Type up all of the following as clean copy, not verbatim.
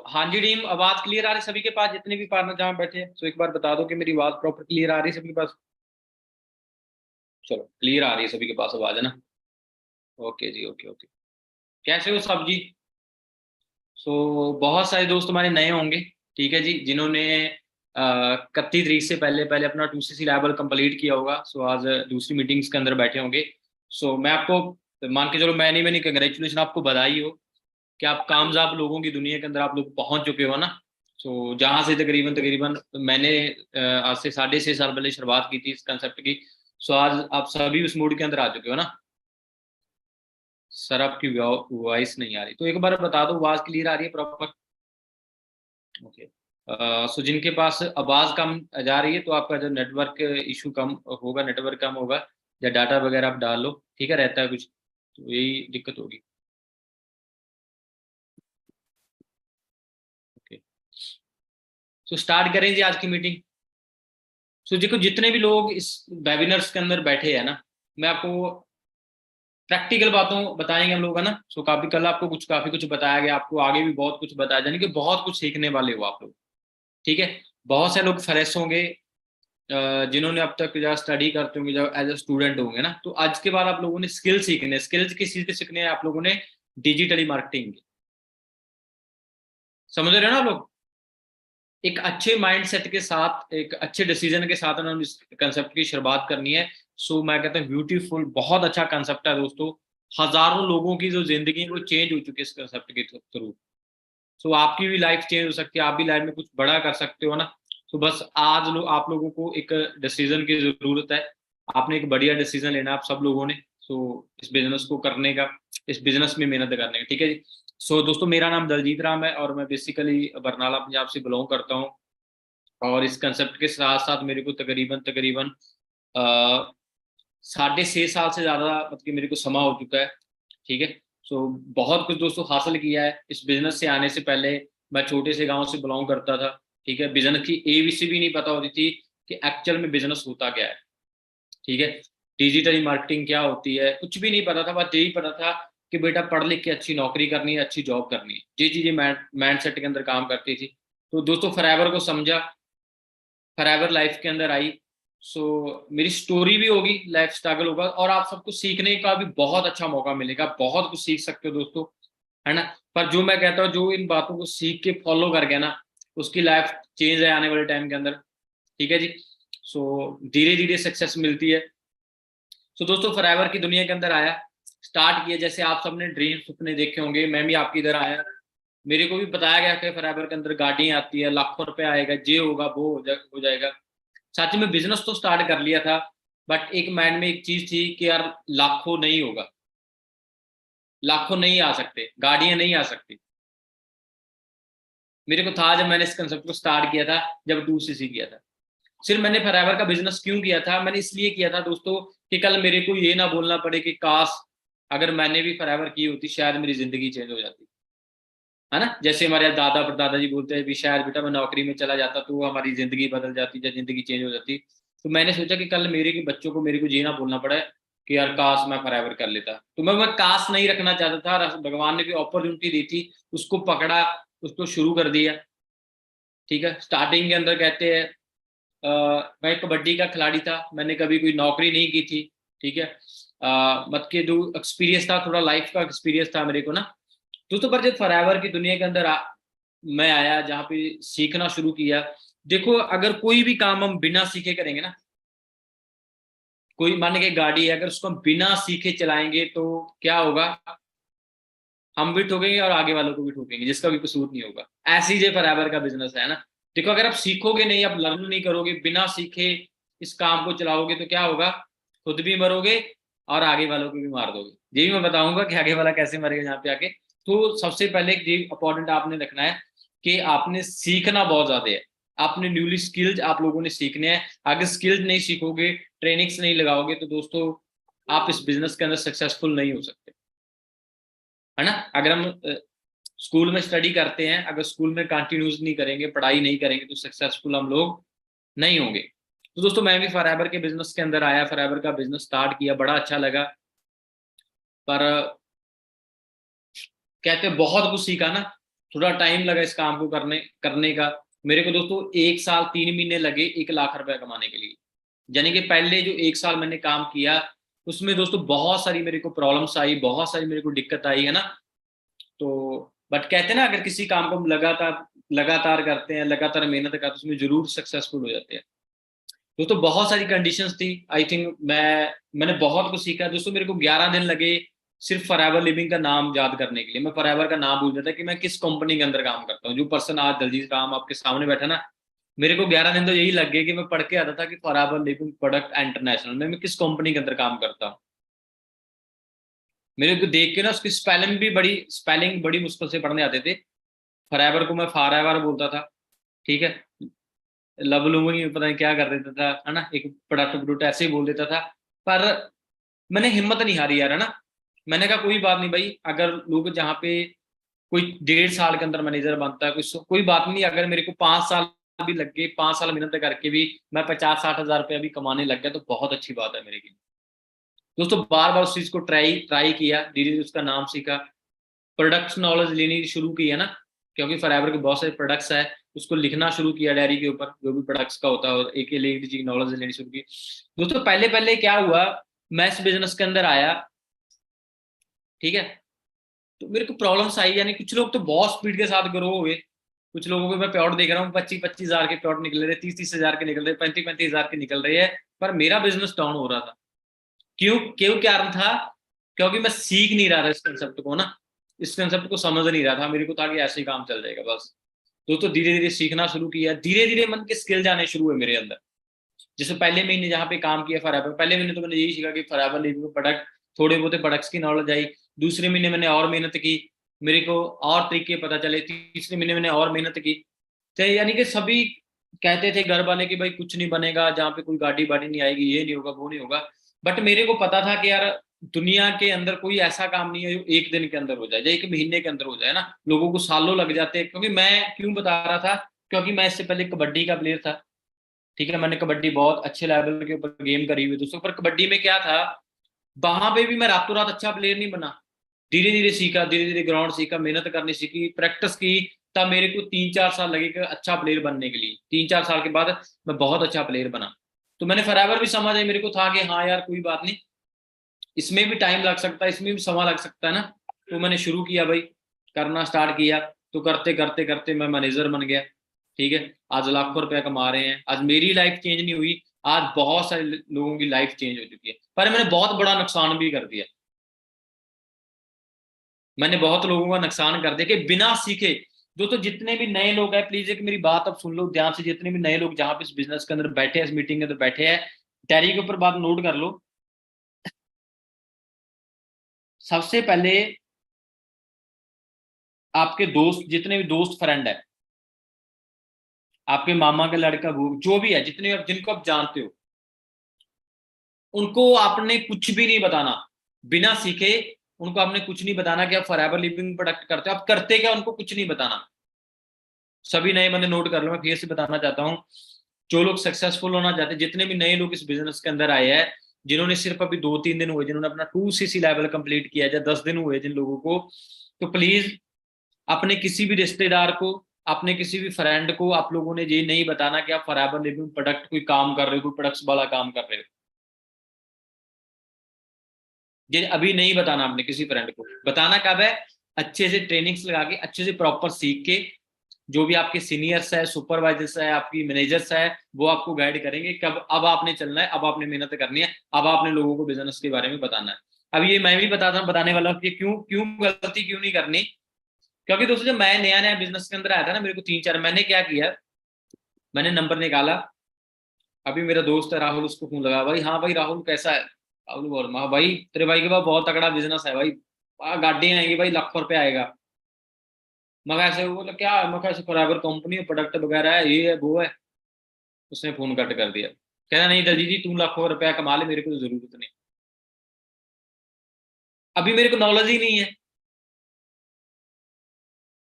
हाँ जी टीम, आवाज क्लियर आ रही है सभी के पास, जितने भी पार्टनर जहाँ बैठे हैं? एक बार बता दो कि मेरी आवाज प्रॉपर क्लियर आ रही है सभी के पास। चलो, क्लियर आ रही है सभी के पास आवाज, है ना? ओके जी, ओके ओके। कैसे हो सब जी? बहुत सारे दोस्त हमारे नए होंगे, ठीक है जी, जिन्होंने 31 तारीख से पहले पहले अपना 2CC लेवल कंप्लीट किया होगा। आज दूसरी मीटिंग्स के अंदर बैठे होंगे। मैं आपको मान के चलो, मैंने कंग्रेचुलेशन, आपको बधाई हो कि आप कामयाब लोगों की दुनिया के अंदर आप लोग पहुंच चुके हो ना। जहां से तकरीबन तकरीबन मैंने आज से 6.5 साल पहले शुरुआत की थी इस कंसेप्ट की। आज आप सभी उस मूड के अंदर आ चुके हो ना। सर आपकी वॉइस नहीं आ रही, तो एक बार बता दो आवाज क्लियर आ रही है प्रॉपर? ओके। जिनके पास आवाज कम जा रही है, तो आपका जो नेटवर्क इशू कम होगा, नेटवर्क कम होगा, या डाटा वगैरह आप डाल लो, ठीक है, रहता है कुछ, तो यही दिक्कत होगी। ओके। स्टार्ट करें जी आज की मीटिंग। देखो, जितने भी लोग इस वेबिनर्स के अंदर बैठे हैं ना, मैं आपको प्रैक्टिकल बातों बताएंगे हम लोग, है ना। काफी कल आपको काफी कुछ बताया गया, आपको आगे भी बहुत कुछ बताया, यानी कि बहुत कुछ सीखने वाले हो आप लोग, ठीक है। बहुत से लोग फ्रेश होंगे, जिन्होंने अब तक जब स्टडी करते होंगे, जब एज ए स्टूडेंट होंगे ना, तो आज के बाद आप लोगों ने स्किल सीखने, स्किल्स किस चीज के सीखने हैं आप लोगों ने? Digitally marketing. समझ रहे हो ना आप लोग? एक अच्छे माइंडसेट के साथ, एक अच्छे डिसीजन के साथ उन्होंने इस कंसेप्ट की शुरुआत करनी है। मैं कहता हूँ ब्यूटीफुल, बहुत अच्छा कंसेप्ट है दोस्तों। हजारों लोगों की जो जिंदगी है वो चेंज हो चुकी है इस कंसेप्ट के थ्रू। आपकी भी लाइफ चेंज हो सकती है, आप भी लाइफ में कुछ बड़ा कर सकते हो ना। बस आज आप लोगों को एक डिसीजन की जरूरत है। आपने एक बढ़िया डिसीजन लेना है आप सब लोगों ने। इस बिजनेस को करने का, इस बिजनेस में मेहनत करने का, ठीक है जी। दोस्तों, मेरा नाम दलजीत राम है और मैं बेसिकली बरनाला पंजाब से बिलोंग करता हूँ। और इस कंसेप्ट के साथ साथ मेरे को तकरीबन तकरीबन 6.5 साल से ज्यादा मतलब कि मेरे को समा हो चुका है, ठीक है। बहुत कुछ दोस्तों हासिल किया है इस बिजनेस से आने से पहले। मैं छोटे से गांव से बिलोंग करता था, ठीक है। बिजनेस की ABC भी नहीं पता होती थी कि एक्चुअल में बिजनेस होता क्या है, ठीक है। डिजिटल मार्केटिंग क्या होती है कुछ भी नहीं पता था, बस यही पता था कि बेटा पढ़ लिख के अच्छी नौकरी करनी है, अच्छी जॉब करनी है, ये चीजें माइंड सेट के अंदर काम करती थी। दोस्तों, फॉरएवर को समझा, फॉरएवर लाइफ के अंदर आई। मेरी स्टोरी भी होगी, लाइफ स्ट्रगल होगा, और आप सबको सीखने का भी बहुत अच्छा मौका मिलेगा, बहुत कुछ सीख सकते हो दोस्तों, है ना। पर जो मैं कहता हूँ, जो इन बातों को सीख के फॉलो कर गया ना, उसकी लाइफ चेंज है आने वाले टाइम के अंदर, ठीक है जी। धीरे धीरे सक्सेस मिलती है। दोस्तों, फॉरएवर की दुनिया के अंदर आया, स्टार्ट किया, जैसे आप सबने ड्रीम सपने देखे होंगे, मैं भी आपकी इधर आया। मेरे को भी बताया गया कि फॉरएवर के अंदर गाड़ियां आती है, लाखों रुपए आएगा, ये होगा वो हो जाएगा। साथ ही में बिजनेस तो स्टार्ट कर लिया था, बट एक माइंड में एक चीज थी कि यार लाखों नहीं होगा, लाखों नहीं आ सकते, गाड़ियां नहीं आ सकती। मेरे को था जब मैंने इस कंसेप्ट को स्टार्ट किया था, जब 2CC किया था। सिर्फ मैंने फॉरएवर का बिजनेस क्यों किया था? मैंने इसलिए किया था दोस्तों कि कल मेरे को ये ना बोलना पड़े कि काश अगर मैंने भी फॉरएवर की होती, शायद मेरी जिंदगी चेंज हो जाती, है ना। जैसे हमारे दादा परदादा जी बोलते हैं भी, शायद बेटा मैं नौकरी में चला जाता तो हमारी जिंदगी बदल जाती या जिंदगी चेंज हो जाती। तो मैंने सोचा कि कल मेरे के बच्चों को, मेरे को ये ना बोलना पड़े कि यार काश मैं फॉरएवर कर लेता। तो मैं काश नहीं रखना चाहता था, भगवान ने भी अपॉर्चुनिटी दी थी, उसको पकड़ा, उसको शुरू कर दिया, ठीक है। स्टार्टिंग के अंदर कहते हैं मैं कबड्डी का खिलाड़ी था, मैंने कभी कोई नौकरी नहीं की थी, ठीक है। मत के जो एक्सपीरियंस था, थोड़ा लाइफ का एक्सपीरियंस था मेरे को ना दोस्तों। पर जब फॉरएवर की दुनिया के अंदर मैं आया, जहाँ पे सीखना शुरू किया। देखो अगर कोई भी काम हम बिना सीखे करेंगे ना, कोई मान के गाड़ी है, अगर उसको हम बिना सीखे चलाएंगे तो क्या होगा, हम भी ठोकेंगे और आगे वालों को भी ठोकेंगे, जिसका भी कसूर नहीं होगा। ऐसे ही जो फॉरएवर का बिजनेस है ना, देखो अगर आप सीखोगे नहीं, आप लर्न नहीं करोगे, बिना सीखे इस काम को चलाओगे तो क्या होगा, खुद भी मरोगे और आगे वालों को भी मार दोगे। यही मैं बताऊंगा कि आगे वाला कैसे मरेगा यहाँ पे आके। तो सबसे पहले ये इंपॉर्टेंट आपने रखना है कि आपने सीखना बहुत ज्यादा है। आपने न्यूली स्किल्स आप लोगों ने सीखने हैं। अगर स्किल्स नहीं सीखोगे, ट्रेनिंग्स नहीं लगाओगे, तो दोस्तों आप इस बिजनेस के अंदर सक्सेसफुल नहीं हो सकते, है ना। अगर हम स्कूल में स्टडी करते हैं, अगर स्कूल में कंटिन्यूस नहीं करेंगे, पढ़ाई नहीं करेंगे, तो सक्सेसफुल हम लोग नहीं होंगे। तो दोस्तों मैं भी फॉरएवर के बिजनेस के अंदर आया, फॉरएवर का बिजनेस स्टार्ट किया, बड़ा अच्छा लगा। पर कहते बहुत कुछ सीखा ना, थोड़ा टाइम लगा इस काम को करने करने का। मेरे को दोस्तों 1 साल 3 महीने लगे 1 लाख रुपया कमाने के लिए। यानी कि पहले जो 1 साल मैंने काम किया, उसमें दोस्तों बहुत सारी मेरे को प्रॉब्लम्स आई, बहुत सारी मेरे को दिक्कत आई, है ना। तो बट कहते हैं ना, अगर किसी काम को हम लगातार लगातार करते हैं, लगातार मेहनत करते हैं, तो उसमें जरूर सक्सेसफुल हो जाते हैं। दोस्तों बहुत सारी कंडीशंस थी, आई थिंक मैंने बहुत कुछ सीखा दोस्तों। मेरे को 11 दिन लगे सिर्फ फॉरएवर लिविंग का नाम याद करने के लिए। मैं फॉरएवर का नाम भूल जाता कि मैं किस कंपनी के अंदर काम करता हूँ। जो पर्सन आज दलजीत राम आपके सामने बैठा ना, मेरे को 11 दिन तो यही लग गए कि मैं पढ़ के आता था कि फॉरएवर लिविंग प्रोडक्ट इंटरनेशनल में मैं किस कंपनी के अंदर काम करता हूँ। मेरे को देख के ना उसकी स्पेलिंग बड़ी मुश्किल से पढ़ने आते थे। फॉरएवर को मैं फॉरएवर बोलता था, ठीक है। लब लूंगी पता नहीं क्या कर देता था, है ना, एक प्रोडक्ट प्रोडक्ट ऐसे ही बोल देता था। पर मैंने हिम्मत नहीं हारी यार, है ना। मैंने कहा कोई बात नहीं भाई, अगर लोग जहाँ पे कोई 1.5 साल के अंदर मैनेजर बनता है, कोई बात नहीं। अगर मेरे को 5 साल भी लग गए, 5 साल मेहनत करके भी मैं 50-60 हजार रुपया भी कमाने लग गया, तो बहुत अच्छी बात है मेरे लिए। दोस्तों बार बार उस चीज को ट्राई ट्राई किया, धीरे धीरे उसका नाम सीखा, प्रोडक्ट्स नॉलेज लेनी शुरू की, है ना। क्योंकि फॉरएवर के बहुत सारे प्रोडक्ट्स है, उसको लिखना शुरू किया डायरी के ऊपर, जो भी प्रोडक्ट्स का होता है, और एक एक चीज नॉलेज लेनी शुरू की। दोस्तों पहले पहले क्या हुआ, मैं इस बिजनेस के अंदर आया, ठीक है। तो मेरे को प्रॉब्लम्स आई, यानी कुछ लोग तो बहुत स्पीड के साथ ग्रो हुए। कुछ लोगों को मैं प्लॉट देख रहा हूँ, 25-25 हजार के प्लॉट निकल रहे, 30-30 हजार के निकल रहे, 35-35 हजार के निकल रहे हैं। पर मेरा बिजनेस डाउन हो रहा था। क्यों क्यों कारण था, क्योंकि मैं सीख नहीं रहा था इस कंसेप्ट को ना, इस कंसेप्ट को समझ नहीं रहा था। मेरे को था कि ऐसे ही काम चल जाएगा बस। तो धीरे धीरे सीखना शुरू किया, धीरे धीरे मन के स्किल आने शुरू हुए मेरे अंदर। जैसे पहले महीने जहाँ पे काम किया फॉरएवर, पहले महीने तो मैंने यही सीखा कि फॉरएवर लिविंग प्रोडक्ट, थोड़े बहुत प्रोडक्ट्स की नॉलेज आई। दूसरे महीने मैंने और मेहनत की, मेरे को और तरीके पता चले। तीसरे महीने मैंने और मेहनत की। तो यानी कि सभी कहते थे घर वाले कि भाई कुछ नहीं बनेगा, जहाँ पे कोई गाड़ी बाड़ी नहीं आएगी, ये नहीं होगा, वो नहीं होगा। बट मेरे को पता था कि यार दुनिया के अंदर कोई ऐसा काम नहीं है जो एक दिन के अंदर हो जाए या एक महीने के अंदर हो जाए ना। लोगों को सालों लग जाते हैं। क्योंकि मैं क्यों बता रहा था, क्योंकि मैं इससे पहले कबड्डी का प्लेयर था, ठीक है। मैंने कबड्डी बहुत अच्छे लेवल के ऊपर गेम करी हुई दोस्तों। पर कबड्डी में क्या था, वहां पे भी मैं रातों रात अच्छा प्लेयर नहीं बना। धीरे धीरे सीखा, धीरे धीरे ग्राउंड सीखा, मेहनत करनी सीखी, प्रैक्टिस की। तब मेरे को 3-4 साल लगे कि अच्छा प्लेयर बनने के लिए। 3-4 साल के बाद मैं बहुत अच्छा प्लेयर बना। तो मैंने फॉरएवर भी समझ आई, मेरे को था कि हाँ यार कोई बात नहीं, इसमें भी टाइम लग सकता है, इसमें भी समय लग सकता है ना। तो मैंने शुरू किया भाई, करना स्टार्ट किया। तो करते करते करते मैं मैनेजर बन गया, ठीक है। आज लाखों रुपया कमा रहे हैं। आज मेरी लाइफ चेंज नहीं हुई, आज बहुत सारे लोगों की लाइफ चेंज हो चुकी है। पर मैंने बहुत बड़ा नुकसान भी कर दिया। मैंने बहुत लोगों का नुकसान कर दिया कि बिना सीखे। दोस्तों जितने भी नए लोग हैं, प्लीज एक मेरी बात अब सुन लो ध्यान से। जितने भी नए लोग जहां पे इस बिजनेस के अंदर बैठे हैं, इस मीटिंग के अंदर बैठे हैं, डायरी के ऊपर बात नोट कर लो। सबसे पहले आपके दोस्त, जितने भी दोस्त फ्रेंड है, आपके मामा का लड़का, वो जो भी है, जितने आप जिनको आप जानते हो, उनको आपने कुछ भी नहीं बताना बिना सीखे। उनको आपने कुछ नहीं बताना कि आप फॉरएवर लिविंग प्रोडक्ट करते हो, आप करते क्या, उनको कुछ नहीं बताना। सभी नए बंदे नोट कर लो, मैं फिर से बताना चाहता हूँ। जो लोग सक्सेसफुल होना चाहते हैं, जितने भी नए लोग इस बिजनेस के अंदर आए हैं, जिन्होंने सिर्फ अभी 2-3 दिन हुए, जिन्होंने अपना 2 CC लेवल कंप्लीट किया है, या 10 दिन हुए जिन लोगों को, तो प्लीज अपने किसी भी रिश्तेदार को, अपने किसी भी फ्रेंड को आप लोगों ने ये नहीं बताना कि आप फॉरएवर लिविंग प्रोडक्ट कोई काम कर रहे हो, कोई प्रोडक्ट्स वाला काम कर रहे हो। ये अभी नहीं बताना आपने किसी फ्रेंड को, बताना कब है, अच्छे से ट्रेनिंग्स लगा के, अच्छे से प्रॉपर सीख के, जो भी आपके सीनियर्स है, सुपरवाइजर्स है, आपकी मैनेजर्स है, वो आपको गाइड करेंगे कब अब आपने चलना है, अब आपने मेहनत करनी है, अब आपने लोगों को बिजनेस के बारे में बताना है। अब ये मैं भी बताने वाला हूँ कि क्यों क्यों गलती क्यों नहीं करनी। क्योंकि दोस्तों जब मैं नया नया बिजनेस के अंदर आया था ना, मेरे को 3-4, मैंने क्या किया, मैंने नंबर निकाला। अभी मेरा दोस्त है राहुल, उसको फोन लगा, भाई हाँ भाई राहुल कैसा है, राहुल बोल हाँ भाई तेरे भाई के पास बहुत तगड़ा बिजनेस है भाई, गाड़ियां आएंगी भाई, लाखों रुपए आएगा। मगर ऐसे वो बोला क्या, मैं ऐसे फॉरएवर कंपनी है, प्रोडक्ट वगैरह है, ये है वो है। उसने फोन कट कर दिया, कह रहा नहीं दलजीत जी तुम लाखों रुपया कमा ले, मेरे को तो जरूरत नहीं, अभी मेरे को नॉलेज ही नहीं है।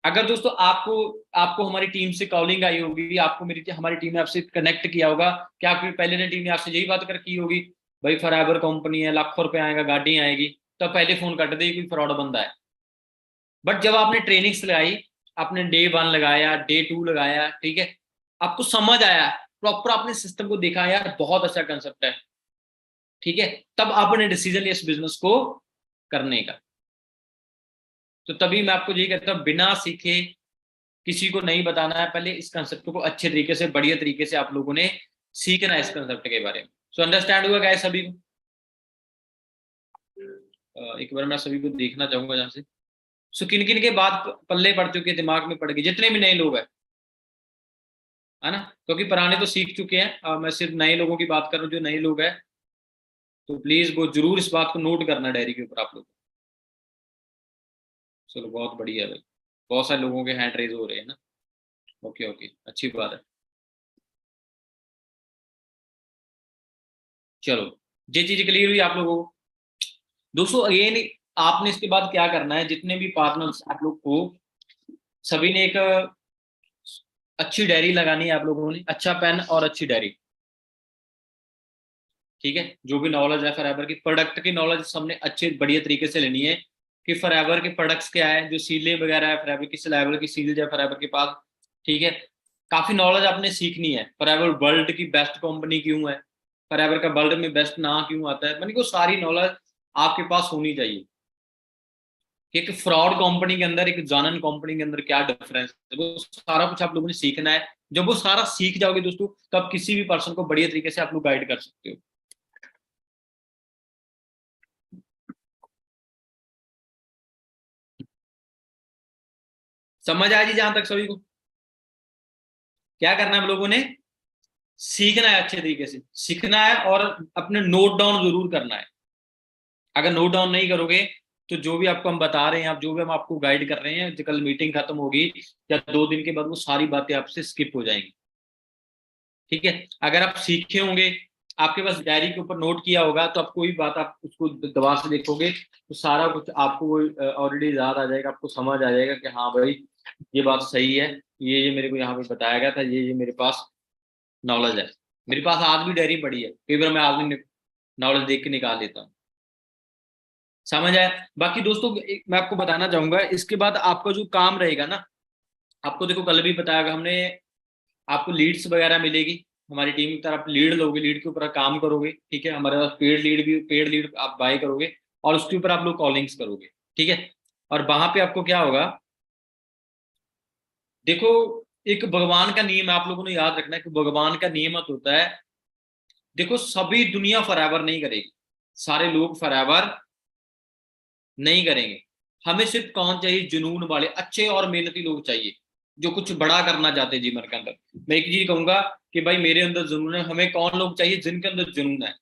अगर दोस्तों आपको आपको हमारी टीम से कॉलिंग आई होगी, आपको मेरी हमारी टीम ने आपसे कनेक्ट किया होगा, क्या आपकी पहले ने टीम ने आपसे यही बात कर की होगी, भाई फॉरएवर कंपनी है, लाखों रुपए आएगा, गाड़ी आएगी, तो पहले फोन कट दे कोई फ्रॉड बंदा है। बट जब आपने ट्रेनिंग्स लगाई, आपने डे 1 लगाया, डे 2 लगाया, ठीक है, आपको समझ आया, प्रॉपर आपने सिस्टम को देखा, यार बहुत अच्छा कंसेप्ट है, ठीक है, तब आपने डिसीजन लिया इस बिजनेस को करने का। तो तभी मैं आपको यही कहता हूँ, बिना सीखे किसी को नहीं बताना है, पहले इस कंसेप्ट को अच्छे तरीके से, बढ़िया तरीके से आप लोगों ने सीखना है इस कंसेप्ट के बारे में। सो अंडरस्टैंड हुआ क्या सभी को? एक बार मैं सभी को देखना चाहूंगा जहाँ से। सो किन किन के बात पल्ले पड़ चुके, दिमाग में पड़ गई, जितने भी नए लोग हैं, है ना, क्योंकि पुराने तो सीख चुके हैं, मैं सिर्फ नए लोगों की बात कर रहा हूँ, जो नए लोग हैं, तो प्लीज वो जरूर इस बात को नोट करना डायरी के ऊपर आप लोग। चलो बहुत बढ़िया है भाई, बहुत सारे लोगों के हैंड रेज हो रहे हैं ना। ओके ओके, अच्छी बात है। चलो, ये चीज क्लियर हुई आप लोगों को। दोस्तों अगेन, आपने इसके बाद क्या करना है, जितने भी पार्टनर्स आप लोग को, सभी ने एक अच्छी डायरी लगानी है, आप लोगों ने अच्छा पेन और अच्छी डायरी, ठीक है, जो भी नॉलेज है फॉरएवर की, प्रोडक्ट की नॉलेज सबने अच्छे बढ़िया तरीके से लेनी है, कि फॉरएवर के प्रोडक्ट्स क्या है, जो सीलें वगैरह है फॉरएवर, किस लेवल की सील है फॉरएवर के पास, ठीक है, काफी नॉलेज आपने सीखनी है, फॉरएवर वर्ल्ड की बेस्ट कंपनी क्यों है, फॉरएवर का वर्ल्ड में बेस्ट ना क्यों आता है, मैंने को सारी नॉलेज आपके पास होनी चाहिए, कि एक फ्रॉड कंपनी के अंदर, एक जानन कंपनी के अंदर क्या डिफरेंस है, वो सारा कुछ आप लोगों ने सीखना है। जब वो सारा सीख जाओगे दोस्तों, तब किसी भी पर्सन को बढ़िया तरीके से आप लोग गाइड कर सकते हो। समझ आया जी जहां तक सभी को? क्या करना है हम लोगों ने, सीखना है, अच्छे तरीके से सीखना है, और अपने नोट डाउन जरूर करना है। अगर नोट डाउन नहीं करोगे, तो जो भी आपको हम बता रहे हैं, आप जो भी हम आपको गाइड कर रहे हैं, कल मीटिंग खत्म होगी या 2 दिन के बाद, वो सारी बातें आपसे स्किप हो जाएंगी, ठीक है। अगर आप सीखे होंगे, आपके पास डायरी के ऊपर नोट किया होगा, तो आप कोई बात आप उसको दोबारा से देखोगे, तो सारा कुछ आपको ऑलरेडी याद आ जाएगा, आपको समझ आ जाएगा कि हाँ भाई ये बात सही है, ये मेरे को यहाँ पे बताया गया था, ये मेरे पास नॉलेज है। मेरे पास आज भी डायरी पड़ी है, कई बार मैं आज भी नॉलेज देख के निकाल लेता हूँ। समझ आया? बाकी दोस्तों मैं आपको बताना चाहूंगा, इसके बाद आपका जो काम रहेगा ना, आपको देखो कल भी बताया हमने, आपको लीड्स वगैरह मिलेगी, हमारी टीम की तरफ लीड लोगे, लीड के ऊपर आप काम करोगे, ठीक है, हमारे पास पेड लीड आप बाय करोगे, और उसके ऊपर आप लोग कॉलिंग्स करोगे, ठीक है। और वहां पे आपको क्या होगा, देखो, एक भगवान का नियम है, आप लोगों ने याद रखना है कि भगवान का नियम होता है, देखो सभी दुनिया फॉरएवर नहीं करेगी, सारे लोग फॉरएवर नहीं करेंगे, हमें सिर्फ कौन चाहिए, जुनून वाले अच्छे और मेहनती लोग चाहिए, जो कुछ बड़ा करना चाहते हैं जीवन के अंदर। मैं एक चीज कहूंगा कि भाई मेरे अंदर जुनून है, हमें कौन लोग चाहिए, जिनके अंदर जुनून है,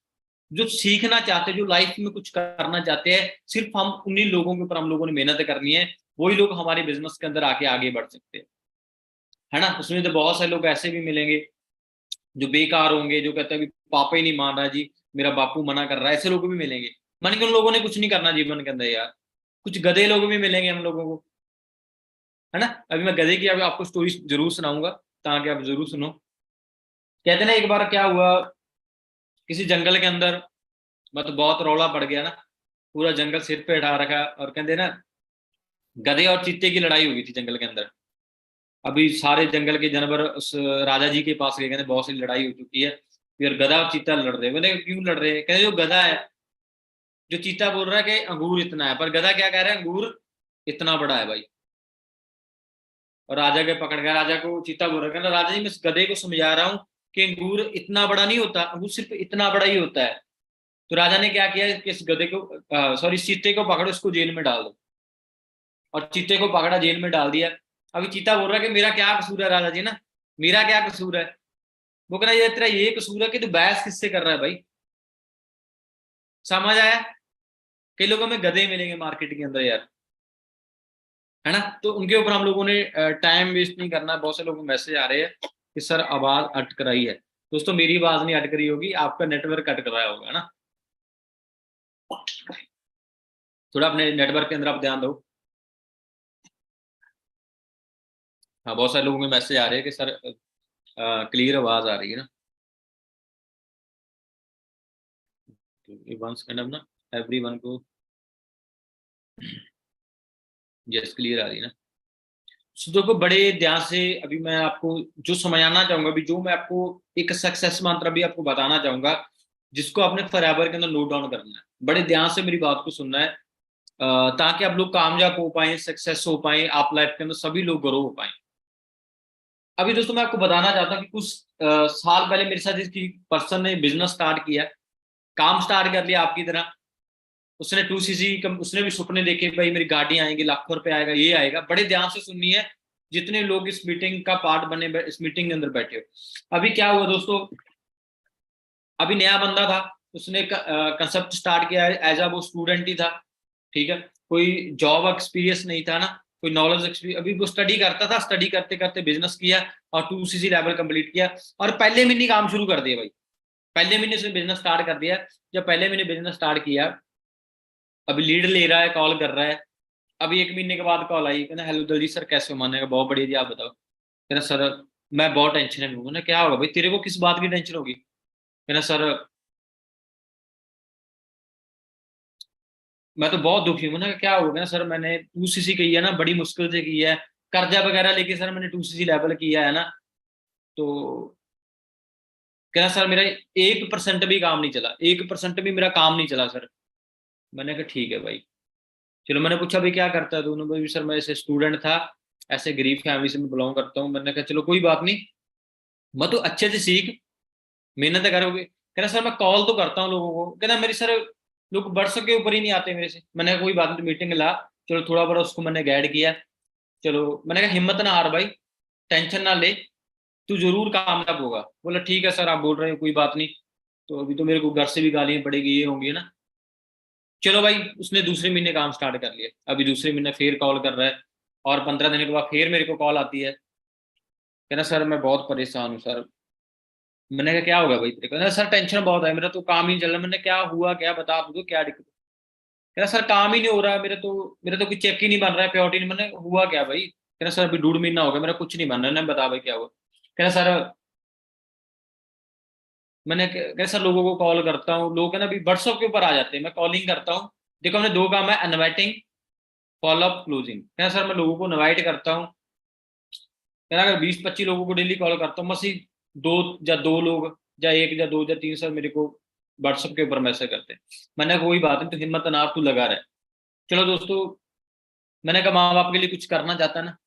जो सीखना चाहते हैं, जो लाइफ में कुछ करना चाहते हैं, सिर्फ हम उन्हीं लोगों के ऊपर हम लोगों ने मेहनत करनी है, वही लोग हमारे बिजनेस के अंदर आके आगे बढ़ सकते हैं, है ना। उसमें तो बहुत सारे लोग ऐसे भी मिलेंगे जो बेकार होंगे, जो कहते हैं कि पापा ही नहीं मान रहा जी, मेरा बापू मना कर रहा है, ऐसे लोग भी मिलेंगे। मान के उन लोगों ने कुछ नहीं करना जीवन के अंदर यार, कुछ गधे लोग भी मिलेंगे हम लोगों को, है ना। अभी मैं गधे की अभी आपको स्टोरी जरूर सुनाऊंगा, ताकि आप जरूर सुनो। कहते ना एक बार क्या हुआ, किसी जंगल के अंदर, मतलब बहुत रौला पड़ गया ना, पूरा जंगल सिर पे उठा रखा, और कहते ना गधे और चीते की लड़ाई हुई थी जंगल के अंदर। अभी सारे जंगल के जानवर उस राजा जी के पास गए, कहते बहुत सी लड़ाई हो चुकी है, फिर गधा और चीता लड़ रहे हैं, मैंने क्यों लड़ रहे हैं, कहते जो गधा है जो चीता बोल रहा है कि अंगूर इतना है, पर गधा क्या कह रहा है, अंगूर इतना बड़ा है भाई। और राजा के पकड़ गया, राजा को चीता बोल रहा है, राजा जी मैं इस गधे को समझा रहा हूँ कि अंगूर इतना बड़ा नहीं होता, अंगूर सिर्फ इतना बड़ा ही होता है। तो राजा ने क्या किया कि इस गधे को सॉरी इस चीते को पकड़ो, इसको जेल में डाल दो। और चीते को पकड़ा, जेल में डाल दिया। अभी चीता बोल रहा है कि मेरा क्या कसूर है राजा जी ना, मेरा क्या कसूर है। वो कह रहा ये तेरा ये कसूर है कि तू बहस किससे कर रहा है भाई। समझ आया। कई लोगों में गधे मिलेंगे मार्केट के अंदर यार, है ना। तो उनके ऊपर हम लोगों ने टाइम वेस्ट नहीं करना। बहुत से लोगों को मैसेज आ रहे हैं कि सर आवाज अटक रही है। दोस्तों मेरी आवाज नहीं अटक रही होगी, आपका नेटवर्क अटक रहा होगा ना। थोड़ा अपने नेटवर्क के अंदर आप ध्यान दो। हाँ बहुत सारे लोगों के मैसेज आ रहे हैं कि सर क्लियर आवाज आ रही है ना। वंस काइंड ऑफ ना एवरीवन को यस क्लियर आ रही है ना। So, देखो बड़े ध्यान से अभी मैं आपको जो समझाना चाहूंगा, अभी जो मैं आपको एक सक्सेस मंत्र भी आपको बताना चाहूंगा, जिसको आपने फॉरएवर के अंदर नोट डाउन करना है। बड़े ध्यान से मेरी बात को सुनना है, ताकि आप लोग कामयाब हो पाए, सक्सेस हो पाए, आप लाइफ के अंदर सभी लोग ग्रो हो पाए। अभी दोस्तों मैं आपको बताना चाहता हूँ कि कुछ साल पहले मेरे साथ इसकी पर्सन ने बिजनेस स्टार्ट किया, काम स्टार्ट कर लिया आपकी तरह। उसने 2cc उसने भी सपने देखे भाई मेरी गाड़ी आएंगी, लाखों रुपए आएगा, ये आएगा। बड़े ध्यान से सुननी है जितने लोग इस मीटिंग का पार्ट बने, इस मीटिंग के अंदर बैठे हो। अभी क्या हुआ दोस्तों, अभी नया बंदा था, उसने कंसेप्ट स्टार्ट किया एज अ वो स्टूडेंट ही था, ठीक है। कोई जॉब एक्सपीरियंस नहीं था ना, कोई नॉलेज एक्सपीरियंस। अभी वो स्टडी करता था, स्टडी करते करते बिजनेस किया और 2cc लेवल कंप्लीट किया। और पहले महीने ही काम शुरू कर दिया भाई, पहले महीने से बिजनेस स्टार्ट कर दिया। जब पहले महीने बिजनेस स्टार्ट किया, अभी लीड ले रहा है, कॉल कर रहा है। अभी 1 महीने के बाद कॉल आई, कहना हेलो दलजीत सर कैसे हो। मानेगा बहुत बढ़िया जी, आप बताओ। कहना सर मैं बहुत टेंशन में हूँ। ना क्या होगा भाई, तेरे को किस बात की टेंशन होगी। कहना सर मैं तो बहुत दुखी हूँ ना। क्या हो गया सर, मैंने 2cc की है ना, बड़ी मुश्किल से की है, कर्जा वगैरह लेके सर मैंने 2cc लेवल किया है ना। तो कहना सर मेरा 1% भी काम नहीं चला, 1% भी मेरा काम नहीं चला सर। मैंने कहा ठीक है भाई। चलो मैंने पूछा भाई क्या करता है तो उन्होंने भाई सर मैं ऐसे स्टूडेंट था, ऐसे गरीब फैमिली से मैं बिलोंग करता हूँ। मैंने कहा चलो कोई बात नहीं, मैं तो अच्छे से सीख, मेहनत करोगे। कहना सर मैं कॉल तो करता हूँ लोगों को। कहना मेरी सर लोग व्हाट्सएप के ऊपर ही नहीं आते मेरे से। मैंने कहा कोई बात नहीं, मीटिंग ला। चलो थोड़ा बड़ा उसको मैंने गाइड किया। चलो मैंने कहा हिम्मत ना हार भाई, टेंशन ना ले, तू जरूर कामयाब होगा। बोला ठीक है सर आप बोल रहे हो कोई बात नहीं। तो अभी तो मेरे को घर से भी गालियां पड़ेगी, ये होंगी ना। चलो भाई, उसने दूसरे महीने काम स्टार्ट कर लिया। अभी दूसरे महीने फिर कॉल कर रहा है, और 15 दिन के बाद फिर मेरे को कॉल आती है। कहना सर मैं बहुत परेशान हूँ सर। मैंने कहा क्या होगा भाई तेरे को। कहना सर टेंशन बहुत है, मेरा तो काम ही नहीं चल रहा। मैंने क्या हुआ, क्या बता दो क्या दिक्कत। कहना सर काम ही नहीं हो रहा है, मेरा तो कोई चेक ही नहीं बन रहा है, प्योरिटी नहीं। मैंने हुआ क्या भाई। कहना सर अभी 1.5 महीना हो गया मेरा कुछ नहीं बन रहा है ना, बता भाई क्या हुआ। कहना सर कहना सर लोगों को कॉल करता हूँ, लोग है ना अभी व्हाट्सएप के ऊपर आ जाते हैं, मैं कॉलिंग करता हूँ। देखो हमने दो काम है, इनवाइटिंग, फॉलोअप, क्लोजिंग। कहना सर मैं लोगों को इनवाइट करता हूँ, कहना अगर 20-25 लोगों को डेली कॉल करता हूँ, बस ही दो लोग या एक या दो या तीन सर मेरे को व्हाट्सएप के ऊपर मैसेज करते हैं। मैंने कोई बात नहीं, तो हिम्मत ना तू लगा रहे। चलो दोस्तों, मैंने कहा माँ बाप के लिए कुछ करना चाहता है ना।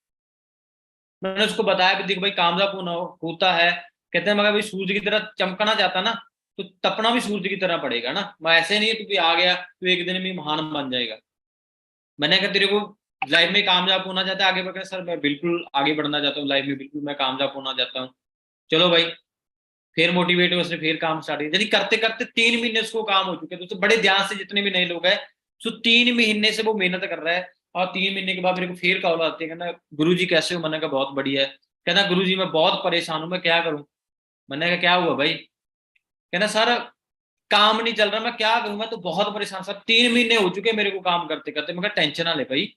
मैंने उसको बताया कि देख भाई कामयाब होना होता है, कहते हैं मगर भाई सूरज की तरह चमकना चाहता ना, तो तपना भी सूरज की तरह पड़ेगा ना। मैं ऐसे नहीं तू भी आ गया तो एक दिन में महान बन जाएगा। मैंने कहा तेरे को लाइफ में कामयाब होना चाहता है, आगे बढ़। सर मैं बिल्कुल आगे बढ़ना चाहता हूँ लाइफ में, बिल्कुल मैं कामयाब होना चाहता हूँ। चलो भाई, फिर मोटिवेट हुआ, उसने फिर काम स्टार्ट किया। यानी करते करते 3 महीने उसको काम हो चुके। तो बड़े ध्यान से जितने भी नए लोग हैं, सो 3 महीने से वो मेहनत कर रहा है। और 3 महीने के बाद मेरे को फिर कॉल आती है, कहना गुरु जी कैसे हो। मैंने कहा बहुत बढ़िया है। कहना गुरु जी मैं बहुत परेशान हूँ, मैं क्या करूँ। मैंने कहा क्या हुआ भाई। कहना सर काम नहीं चल रहा, मैं क्या करूं, मैं तो बहुत परेशान सर, 3 महीने हो चुके मेरे को काम करते करते। मैं कहा टेंशन ना ले भाई,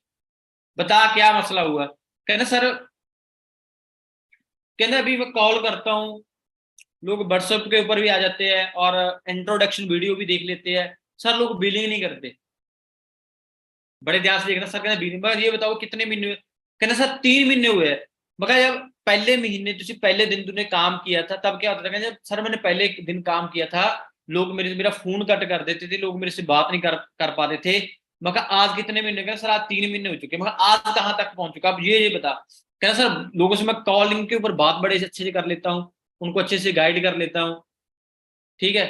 बता क्या मसला हुआ। कहना सर, कहना अभी मैं कॉल करता हूँ, लोग व्हाट्सएप के ऊपर भी आ जाते हैं और इंट्रोडक्शन वीडियो भी देख लेते हैं, सर लोग बिलिंग नहीं करते। बड़े ध्यान से देखना सर। कहना बिलिंग, ये बताओ कितने महीने हुए। कहना सर 3 महीने हुए हैं। मगर जब पहले महीने तुझे पहले दिन तूने काम किया था तब क्या होता था। कहना जब सर मैंने पहले दिन काम किया था लोग मेरा फोन कट कर देते थे, लोग मेरे से बात नहीं कर पाते थे। मैं कहा आज कितने महीने का सर? आज 3 महीने हो चुके। मैं कहा आज कहाँ तक पहुंच चुका, अब ये बता। कहना सर लोगों से मैं कॉलिंग के ऊपर बात बड़े अच्छे से कर लेता हूँ, उनको अच्छे से गाइड कर लेता हूँ, ठीक है।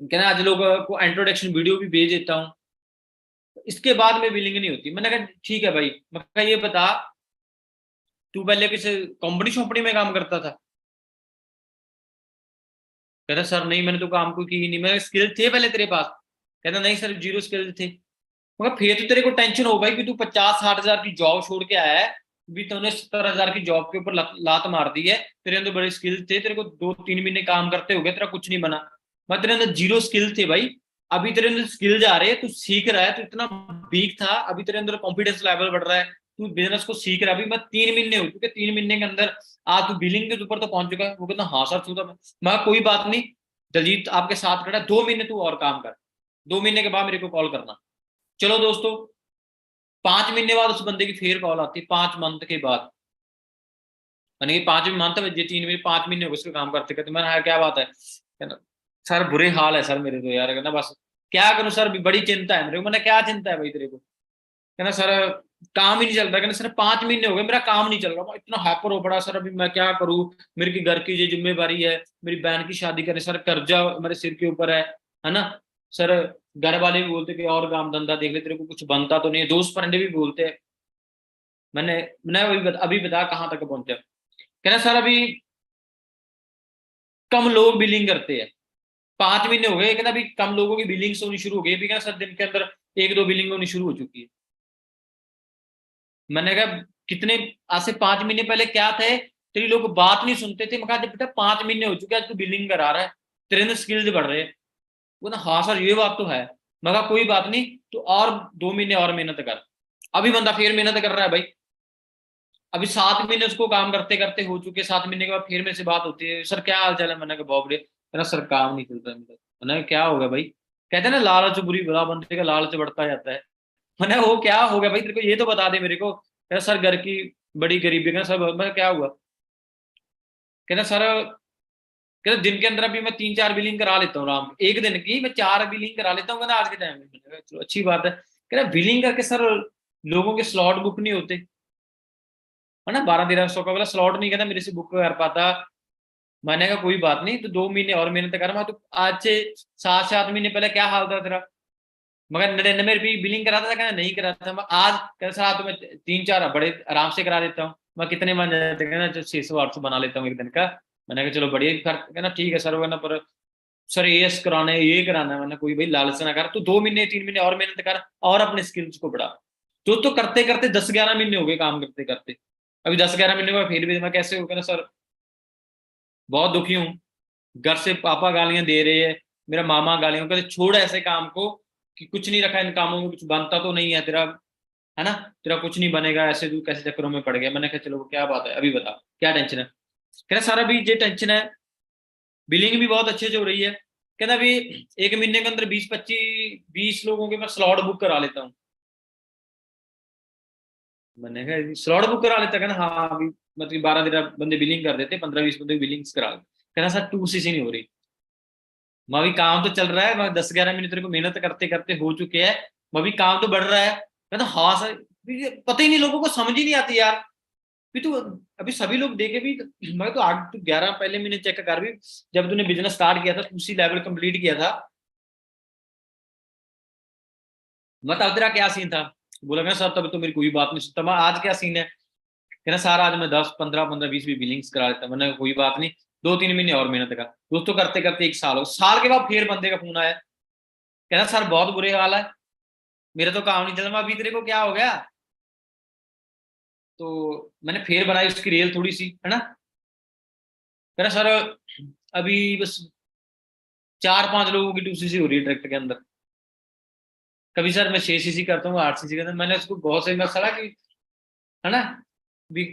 कहना आज लोगों को इंट्रोडक्शन वीडियो भी भेज देता हूँ, इसके बाद में बिलिंग नहीं होती। मैंने कहा ठीक है भाई। मैं कहा ये बता तू पहले किसी कंपनी शॉपनी में काम करता था? कहता सर नहीं, मैंने तो काम कोई की ही नहीं। मैं स्किल थे पहले तेरे पास? कहता नहीं सर, जीरो स्किल थे। मगर फिर तो तेरे को टेंशन हो भाई कि तू 50-60 हजार की जॉब छोड़ के आया है, भी तूने 70 हजार की जॉब के ऊपर लात मार दी है। तेरे अंदर बड़े स्किल थे, तेरे को 2-3 महीने काम करते हो गए, तेरा कुछ नहीं बना। मैं तेरे अंदर जीरो स्किल थे भाई, अभी तेरे अंदर स्किल जा रहे हैं, तू सीख रहा है। तू इतना वीक था, अभी तेरे अंदर कॉन्फिडेंस लेवल बढ़ रहा है, तू बिजनेस को सीख रहा है। अभी मैं 3 महीने हो चुके, 3 महीने के अंदर आज तू बिलिंग के ऊपर तो पहुंच चुका है। वो कहता हाँ सर तू तो। मैं कोई बात नहीं, दलजीत आपके साथ खड़ा है, 2 महीने तू और काम कर, 2 महीने के बाद मेरे को कॉल करना। चलो दोस्तों, 5 महीने बाद उस बंदे की फिर कॉल आती, 5 मंथ के बाद। मैंने कि 5 मंथ बजे 3 महीने, 5 महीने हो गए उसको काम करते करते। मैंने हाँ क्या बात है? कहना सर बुरे हाल है सर मेरे तो यार। कहना बस क्या करूं सर, बड़ी चिंता है मेरे को। मैंने क्या चिंता है भाई तेरे को? कहना सर काम ही नहीं चल रहा। कहना सर 5 महीने हो गए मेरा काम नहीं चल रहा। मैं इतना हाइपर हो पड़ा सर, अभी मैं क्या करूं? मेरे की घर की ये जिम्मेवारी है, मेरी बहन की शादी करे सर, कर्जा मेरे सिर के ऊपर है ना सर। घर वाले भी बोलते कि और काम धंधा देख ले, तेरे को कुछ बनता तो नहीं है। दोस्त फरेंडे भी बोलते हैं। मैंने मैं अभी बता कहाँ तक पहुंचा। कहना सर अभी कम लोग बिलिंग करते हैं, 5 महीने हो गए। कहना अभी कम लोगों की बिलिंग्स होनी शुरू हो गई। भी कहना सर दिन के अंदर 1-2 बिलिंग होनी शुरू हो चुकी है। मैंने कहा कितने, आज से 5 महीने पहले क्या थे? तेरी लोग बात नहीं सुनते थे। मैं कहा जब बेटा 5 महीने हो चुके, आज तू बिलिंग करा रहा है, तेरे अंदर स्किल्स बढ़ रहे हैं। वो ना हाँ सर ये बात तो है। मैं कहा कोई बात नहीं, तो और 2 महीने और मेहनत कर। अभी बंदा फिर मेहनत कर रहा है भाई। अभी 7 महीने उसको काम करते करते हो चुके, 7 महीने के बाद फिर मेरे से बात होती है, सर क्या हाल चाल है? मैंने कहा बहुत बढ़िया। कहना सर काम नहीं चलता मेरा। मैंने कहा क्या होगा भाई? कहते हैं ना लालच बुरी बला, बंदे का लालच बढ़ता जाता है। मैंने वो क्या हो गया भाई तेरे को, ये तो बता दे मेरे को। कहना सर घर की बड़ी गरीबी। कहना सर मैं क्या हुआ? कहना सर, कहना दिन के अंदर अभी मैं 3-4 बिलिंग करा लेता हूँ आराम, एक दिन की मैं 4 बिलिंग करा लेता हूँ कहना आज के टाइम में। मैंने कहा, चलो अच्छी बात है। कहना बिलिंग करके सर लोगों के स्लॉट बुक नहीं होते, है ना, 12-13 सौ का वाला स्लॉट नहीं कहता मेरे से बुक कर पाता। मैंने कहा कोई बात नहीं, तो 2 महीने और मेहनत कर। मैं तो आज से 7-7 महीने पहले क्या हाल था तेरा? मगर 99 रुपये बिलिंग कराता था? कहना नहीं कराता था। मैं आज कैसा तो मैं 3-4 बड़े आराम से करा देता हूँ। मैं कितने बन जाते? कहना 600-800 बना लेता हूँ एक दिन का। मैंने कहा चलो बढ़िया खर्च। कहना ठीक है सर, वरना पर सर ये कराना है। मैंने कोई भाई लालच ना कर, तू 2 महीने 3 महीने और मेहनत कर और अपने स्किल्स को बढ़ा। तो करते करते 10-11 महीने हो गए काम करते करते। अभी 10-11 महीने में फिर भी मैं कैसे हो? कहना सर बहुत दुखी हूँ, घर से पापा गालियां दे रहे हैं, मेरा मामा गालियां कहते छोड़ ऐसे काम को, कि कुछ नहीं रखा इन कामों में, कुछ बनता तो नहीं है तेरा, है ना, तेरा कुछ नहीं बनेगा, ऐसे तू कैसे चक्करों में पड़ गया। मैंने कहा चलो क्या बात है, अभी बता क्या टेंशन है? कहना सारा भी ये टेंशन है, बिलिंग भी बहुत अच्छे से हो रही है। कहना अभी 1 महीने के अंदर 20-25-20 लोगों के मैं स्लॉट बुक करा लेता हूँ। मैंने कहा स्लॉट बुक करा लेता? कहना हाँ अभी मतलब 12-13 बंदे बिलिंग कर देते, 15-20 बंदे बिलिंग्स करा लेते। कहना सर 2 सीसी नहीं हो रही। मैं अभी काम तो चल रहा है, मैं 10-11 महीने तेरे को मेहनत करते करते हो चुके हैं, मैं अभी काम तो बढ़ रहा है। कहता हाँ सर, ये पता ही नहीं, लोगों को समझ ही नहीं आती यार। भी तू अभी सभी लोग देखे भी, मैं तो आठ तू 11 पहले महीने चेक कर भी, जब तूने बिजनेस स्टार्ट किया था, उसी लेवल कंप्लीट किया था। बता तेरा क्या सीन था? बोला मैं सर तब तो मेरी कोई बात नहीं सुनता। मैं आज क्या सीन है? कहना सर आज मैं 10-15-15-20 भी बिलिंग्स करा लेता। मैंने कोई बात नहीं, 2-3 महीने और मेहनत का। दोस्तों करते करते 1 साल हो, साल के बाद फिर बंदे का फोन आया। कहना सर बहुत बुरे हाल है, मेरा तो काम नहीं चल रहा। अभी तेरे को क्या हो गया? तो मैंने फिर बनाई उसकी रेल थोड़ी सी, है ना। कहना सर अभी बस 4-5 लोगों की 2 सीसी हो रही है ट्रैक्टर के अंदर। कभी सर मैं 6 सीसी करता हूँ, 8 सीसी करता हूँ। मैंने उसको बहुत सही मसला कि, है ना, भी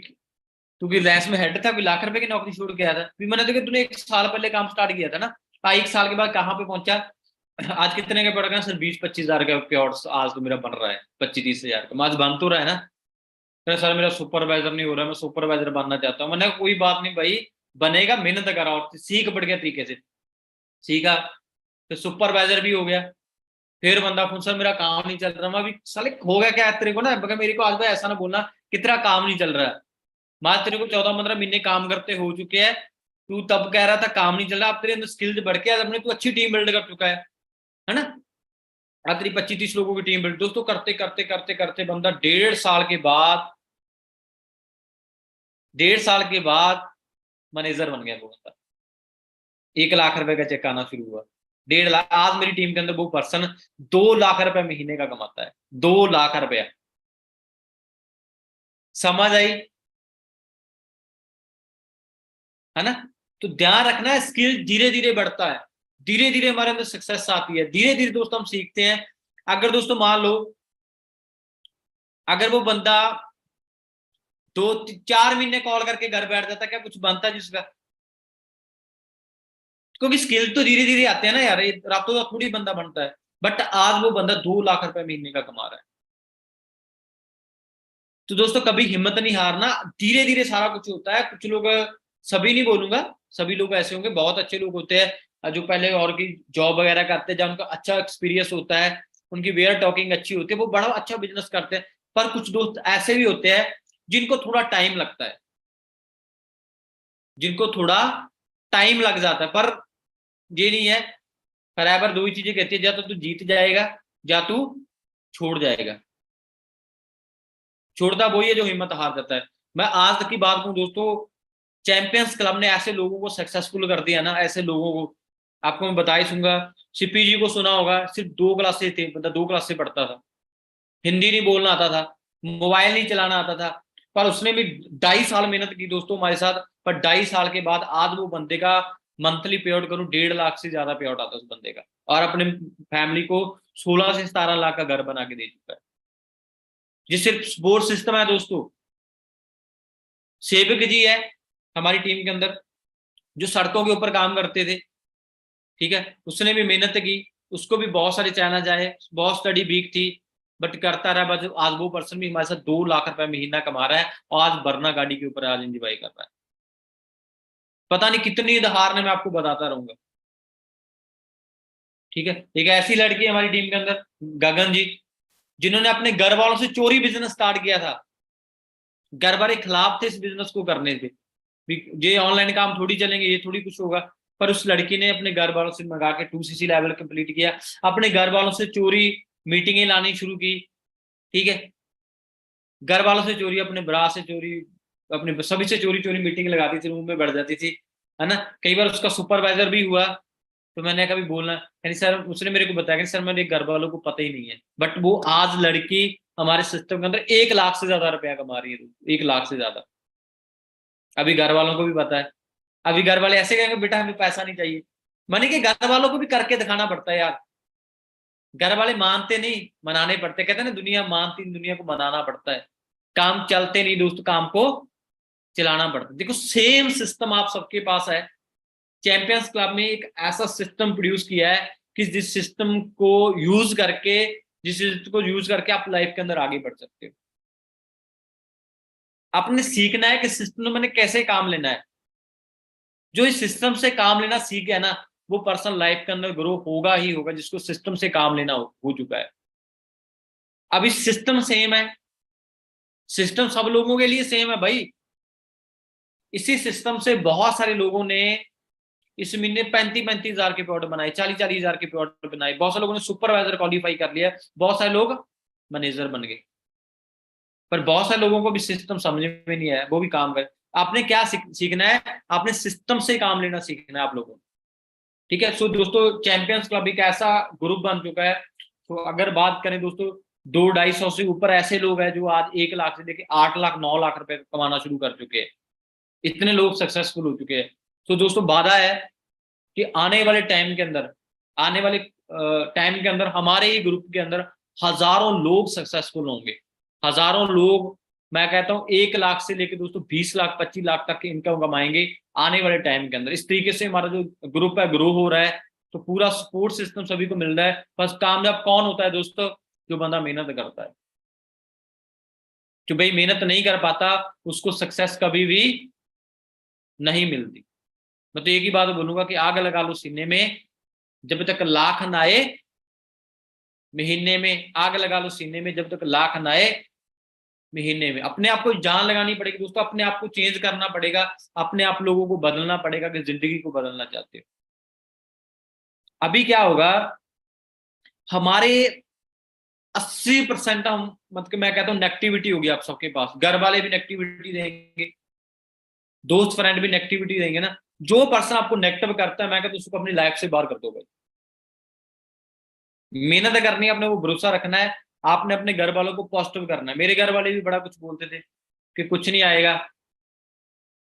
तू की रैस में हेड था, कोई लाख रुपए की नौकरी छोड़ के आया था। भी मैंने देखा तूने 1 साल पहले काम स्टार्ट किया था ना, 1 साल के बाद कहाँ पे पहुंचा? आज कितने का पड़ गया सर? 20-25 हजार का प्योर आज तो मेरा बन रहा है, 25-30 हजार का। मैं आज बन तो रहा है ना। अरे सर मेरा सुपरवाइजर नहीं हो रहा, मैं सुपरवाइजर बनना चाहता हूँ। मैंने कहा, कोई बात नहीं भाई, बनेगा, मेहनत करा और सीख बढ़ गया तरीके से सीखा। फिर सुपरवाइजर भी हो गया, फिर बंदा फोन, सर मेरा काम नहीं चल रहा। मैं अभी साले हो गया क्या तेरे को ना, बगा मेरे को आज भाई ऐसा ना बोलना कि तेरा काम नहीं चल रहा है। मान तेरे को 14-15 महीने काम करते हो चुके हैं, तू तब कह रहा था काम नहीं चल रहा, अब तेरे अंदर स्किल्स बढ़ के आज अपने तू अच्छी टीम बिल्ड कर चुका है ना। आज तेरी 25-30 लोगों की टीम बिल्ड, दोस्तों करते करते करते करते बंदा 1.5 साल के बाद, 1.5 साल के बाद मैनेजर बन गया वो बंदा। 1 लाख रुपए का चेक आना शुरू हुआ, 1.5 लाख। आज मेरी टीम के अंदर वो पर्सन 2 लाख रुपए महीने का कमाता है, 2 लाख रुपया। समझ आई, है ना। तो ध्यान रखना, स्किल धीरे धीरे बढ़ता है, धीरे धीरे हमारे अंदर सक्सेस आती है, धीरे धीरे दोस्तों हम सीखते हैं। अगर दोस्तों मान लो अगर वो बंदा 2-4 महीने कॉल करके घर बैठ जाता, क्या कुछ बनता जिसका? क्योंकि स्किल तो धीरे धीरे आते हैं ना यार, रातों रात थोड़ी बंदा बनता है। बट आज वो बंदा 2 लाख रुपए महीने का कमा रहा है। तो दोस्तों कभी हिम्मत नहीं हारना, धीरे धीरे सारा कुछ होता है। कुछ लोग, सभी नहीं बोलूंगा, सभी लोग ऐसे होंगे, बहुत अच्छे लोग होते हैं जो पहले और की जॉब वगैरह करते हैं, जब उनका अच्छा एक्सपीरियंस होता है, उनकी वेयर टॉकिंग अच्छी होती है, वो बड़ा अच्छा बिजनेस करते हैं। पर कुछ दोस्त ऐसे भी होते हैं जिनको थोड़ा टाइम लगता है, जिनको थोड़ा टाइम लग जाता है। पर ये नहीं है, बराबर दो ही चीजें कहती है, या तो तू जीत जाएगा या तू छोड़ जाएगा। छोड़ता वही है जो हिम्मत हार जाता है। मैं आज तक की बात करूं दोस्तों, चैंपियंस क्लब ने ऐसे लोगों को सक्सेसफुल कर दिया ना, ऐसे लोगों को आपको मैं बता ही दूंगा। सीपी जी को सुना होगा, सिर्फ 2 क्लास थे, मतलब 2 क्लास से पढ़ता था, हिंदी नहीं बोलना आता था, मोबाइल नहीं चलाना आता था, पर उसने भी 2.5 साल मेहनत की दोस्तों हमारे साथ। पर 2.5 साल के बाद आज वो बंदे का मंथली पे आउट करूं 1.5 लाख से ज्यादा पे आउट आता है उस बंदे का, और अपने फैमिली को 16 से 17 लाख का घर बना के दे चुका है। ये सिर्फ स्पोर्ट्स सिस्टम है दोस्तों। सेवक जी है हमारी टीम के अंदर, जो सड़कों के ऊपर काम करते थे, ठीक है, उसने भी मेहनत की, उसको भी बहुत सारे चैलेंज आए, बहुत स्टडी वीक थी, बट करता रहा। बस आज वो पर्सन भी हमारे साथ 2 लाख रुपए महीना कमा रहा है, और आज वरना गाड़ी के ऊपर आज एंजॉय कर रहा है। पता नहीं कितनी उदाहरण मैं आपको बताता रहूंगा, ठीक है। एक ऐसी लड़की है हमारी टीम के अंदर, गगन जी, जिन्होंने अपने घर वालों से चोरी बिजनेस स्टार्ट किया था। घर वाले खिलाफ थे इस बिजनेस को करने से, ये ऑनलाइन काम थोड़ी चलेंगे, ये थोड़ी कुछ होगा। पर उस लड़की ने अपने घर वालों से मंगा के 2cc लेवल कंप्लीट किया, अपने घर वालों से चोरी मीटिंगें लानी शुरू की, ठीक है। घर वालों से चोरी, अपने ब्रा से चोरी, अपने सभी से चोरी चोरी मीटिंग लगाती थी, रूम में बढ़ जाती थी, है ना। कई बार उसका सुपरवाइजर भी हुआ, तो मैंने कभी बोलना, यानी सर उसने मेरे को बताया कि सर मेरे घर वालों को पता ही नहीं है, बट वो आज लड़की हमारे सिस्टम के अंदर 1 लाख से ज्यादा रुपया कमा रही है, 1 लाख से ज्यादा। अभी घर वालों को भी पता है। अभी घर वाले ऐसे कहेंगे बेटा हमें पैसा नहीं चाहिए, माने कि घर वालों को भी करके दिखाना पड़ता है यार। घर वाले मानते नहीं, मनाने पड़ते, कहते हैं ना दुनिया मानती, दुनिया को मनाना पड़ता है। काम चलते नहीं दोस्त, काम को चलाना पड़ता है। देखो सेम सिस्टम आप सबके पास है। चैंपियंस क्लब ने एक ऐसा सिस्टम प्रोड्यूस किया है कि जिस सिस्टम को यूज करके, जिस सिस्टम को यूज करके आप लाइफ के अंदर आगे बढ़ सकते हो। आपने सीखना है कि सिस्टम में मैंने कैसे काम लेना है। जो इस सिस्टम से काम लेना सीख गया ना, वो पर्सन लाइफ के अंदर ग्रो होगा ही होगा, जिसको सिस्टम से काम लेना हो चुका है। अभी सिस्टम सेम है, सिस्टम सब लोगों के लिए सेम है भाई। इसी सिस्टम से बहुत सारे लोगों ने इस महीने 35-35 हजार के प्लॉट बनाए, 40-40 हजार के प्लॉट बनाए, बहुत सारे लोगों ने सुपरवाइजर क्वालिफाई कर लिया, बहुत सारे लोग मैनेजर बन गए। पर बहुत सारे लोगों को भी सिस्टम समझ में नहीं आया, वो भी काम कर। आपने क्या सीखना है, आपने सिस्टम से काम लेना सीखना है आप लोगों को, ठीक है। सो दोस्तों चैंपियंस क्लब एक ऐसा ग्रुप बन चुका है। तो अगर बात करें दोस्तों, 200-250 से ऊपर ऐसे लोग हैं जो आज 1 लाख से लेके 8 लाख 9 लाख रुपए कमाना शुरू कर चुके हैं। इतने लोग सक्सेसफुल हो चुके हैं। तो दोस्तों वादा है कि आने वाले टाइम के अंदर, आने वाले टाइम के अंदर हमारे ही ग्रुप के अंदर हजारों लोग सक्सेसफुल होंगे। हजारों लोग, मैं कहता हूं 1 लाख से लेकर दोस्तों 20 लाख 25 लाख तक की इनकम कमाएंगे आने वाले टाइम के अंदर। इस तरीके से हमारा जो ग्रुप है ग्रो हो रहा है। तो पूरा सपोर्ट सिस्टम सभी को मिल रहा है। बस कामयाब कौन होता है दोस्तों? जो बंदा मेहनत करता है। जो भाई मेहनत नहीं कर पाता उसको सक्सेस कभी भी नहीं मिलती। मैं तो एक ही बात बोलूंगा कि आग लगा लो सीने में, जब तक लाख ना आए महीने में, आग लगा लो सीने में, जब तक लाख ना आए महीने में। अपने आप को जान लगानी पड़ेगी दोस्तों, अपने आप को चेंज करना पड़ेगा, अपने आप लोगों को बदलना पड़ेगा कि जिंदगी को बदलना चाहते हो। अभी क्या होगा, हमारे 80% हम, मतलब मैं कहता हूं नेगेटिविटी होगी आप सबके पास, घर वाले भी नेगेटिविटी देंगे, दोस्त फ्रेंड भी नेगेटिविटी देंगे ना। जो पर्सन आपको नेगेटिव करता है, मैं कहता हूं उसको अपनी लाइफ से बाहर कर दो भाई। मेहनत करनी है, अपने को भरोसा रखना है, आपने अपने घर वालों को पॉजिटिव करना है। मेरे घर वाले भी बड़ा कुछ बोलते थे कि कुछ नहीं आएगा,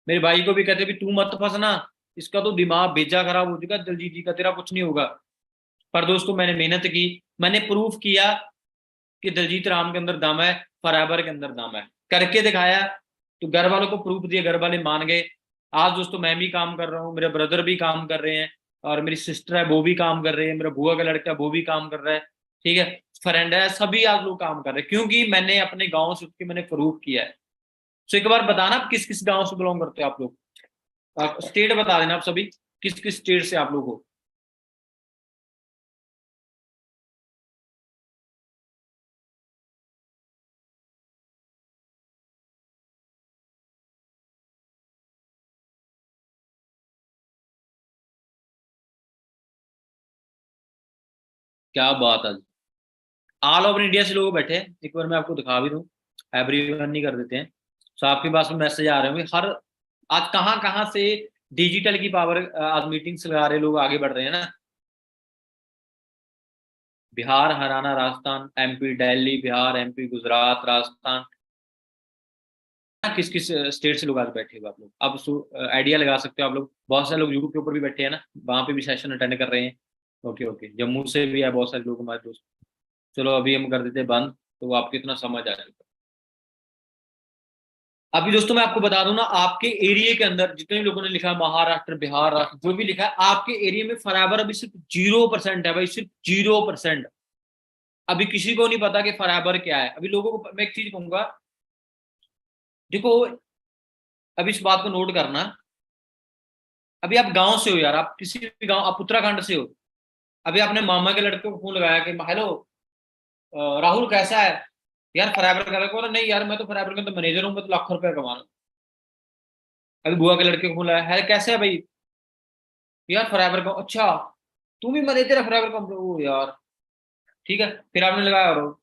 मेरे भाई को भी कहते भी तू मत फंसना, इसका तो दिमाग भेजा खराब हो चुका, दलजीत जी का तेरा कुछ नहीं होगा। पर दोस्तों मैंने मेहनत की, मैंने प्रूफ किया कि दलजीत राम के अंदर दम है, फॉरएवर के अंदर दम है, करके दिखाया। तो घर वालों को प्रूफ दिया, घर वाले मान गए। आज दोस्तों मैं भी काम कर रहा हूँ, मेरे ब्रदर भी काम कर रहे हैं, और मेरी सिस्टर है वो भी काम कर रही है, मेरा बुआ का लड़का है वो भी काम कर रहा है, ठीक है, फ्रेंड है, सभी आज लोग काम कर रहे हैं, क्योंकि मैंने अपने गाँव से उठ के मैंने प्रूफ किया है। तो एक बार बताना आप किस किस गाँव से बिलोंग करते हो आप लोग, आप स्टेट बता देना आप सभी, किस किस स्टेट से आप लोग हो। क्या बात है, ऑल ओवर इंडिया से लोग बैठे हैं, एक बार मैं आपको दिखा भी दूं, एवरीवन नहीं कर देते हैं। सो आपके पास में मैसेज आ रहे होंगे हर, आज कहाँ कहाँ से डिजिटल की पावर, आज मीटिंग्स लगा रहे लोग, आगे बढ़ रहे हैं ना। बिहार, हरियाणा, राजस्थान, एमपी, दिल्ली, बिहार, एमपी, गुजरात, राजस्थान, किस किस स्टेट से लोग आज बैठे हुए आप लोग, अब आइडिया लगा सकते हो आप लोग। बहुत सारे लोग यूट्यूब के ऊपर भी बैठे हैं ना, वहां पे भी सेशन अटेंड कर रहे हैं। ओके ओके, जम्मू से भी है बहुत सारे लोग हमारे दोस्त। चलो अभी हम कर देते हैं बंद, तो वो आपको इतना समझ आ जाएगा। अभी दोस्तों मैं आपको बता दूं ना, आपके एरिया के अंदर जितने भी लोगों ने लिखा है, महाराष्ट्र, बिहार, राष्ट्र, जो भी लिखा है, आपके एरिया में फॉरएवर अभी सिर्फ 0% है भाई, सिर्फ 0%। अभी किसी को नहीं पता कि फॉरएवर क्या है। अभी लोगों को मैं एक चीज कहूंगा, देखो, अभी इस बात को नोट करना, अभी आप गांव से हो यार, आप किसी भी गांव, आप उत्तराखंड से हो, अभी आपने मामा के लड़के को फोन लगाया कि हेलो राहुल कैसा है, यार फॉरएवर का बोला, नहीं यार मैं तो फॉरएवर का तो मैनेजर हूँ, मैं तो लाखों रुपया कमा रहा हूँ। अभी बुआ के लड़के को फोन लगाया, है कैसे है भाई, यार फॉरएवर का, अच्छा तू भी मैनेजर है फॉरएवर का, ओ यार ठीक है। फिर आपने लगाया, और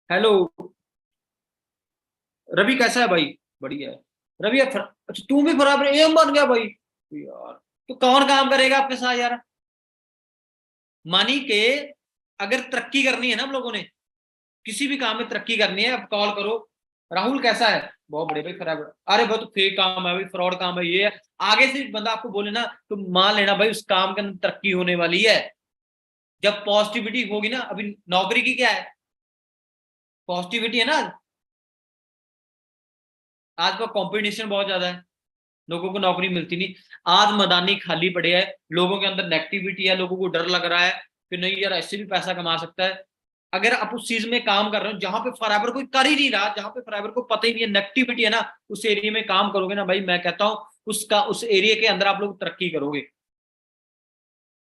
हेलो रवि कैसा है भाई, बढ़िया है, रवि अच्छा तू भी फॉरएवर एम बन गया भाई, यार तो कौन काम करेगा आपके साथ यार। मानी के अगर तरक्की करनी है ना हम लोगों ने, किसी भी काम में तरक्की करनी है, अब कॉल करो, राहुल कैसा है, बहुत बढ़िया भाई फॉरएवर, अरे बहुत फेक काम है भाई, फ्रॉड काम है, ये है, आगे से बंदा आपको बोले ना, तो मान लेना भाई उस काम के अंदर तरक्की होने वाली है। जब पॉजिटिविटी होगी ना, अभी नौकरी की क्या है, पॉजिटिविटी है ना। आज का कंपटीशन बहुत ज्यादा है, लोगों को नौकरी मिलती नहीं, आज मैदानी खाली पड़े हैं, लोगों के अंदर नेगेटिविटी है, लोगों को डर लग रहा है कि नहीं यार ऐसे भी पैसा कमा सकता है। अगर आप उस चीज में काम कर रहे हो जहां पे फॉरएवर कोई कर ही नहीं रहा, जहां पे फॉरएवर को पता ही नहीं है, नेगेटिविटी है ना, उस एरिया में काम करोगे ना भाई, मैं कहता हूं उसका, उस एरिया के अंदर आप लोग तरक्की करोगे,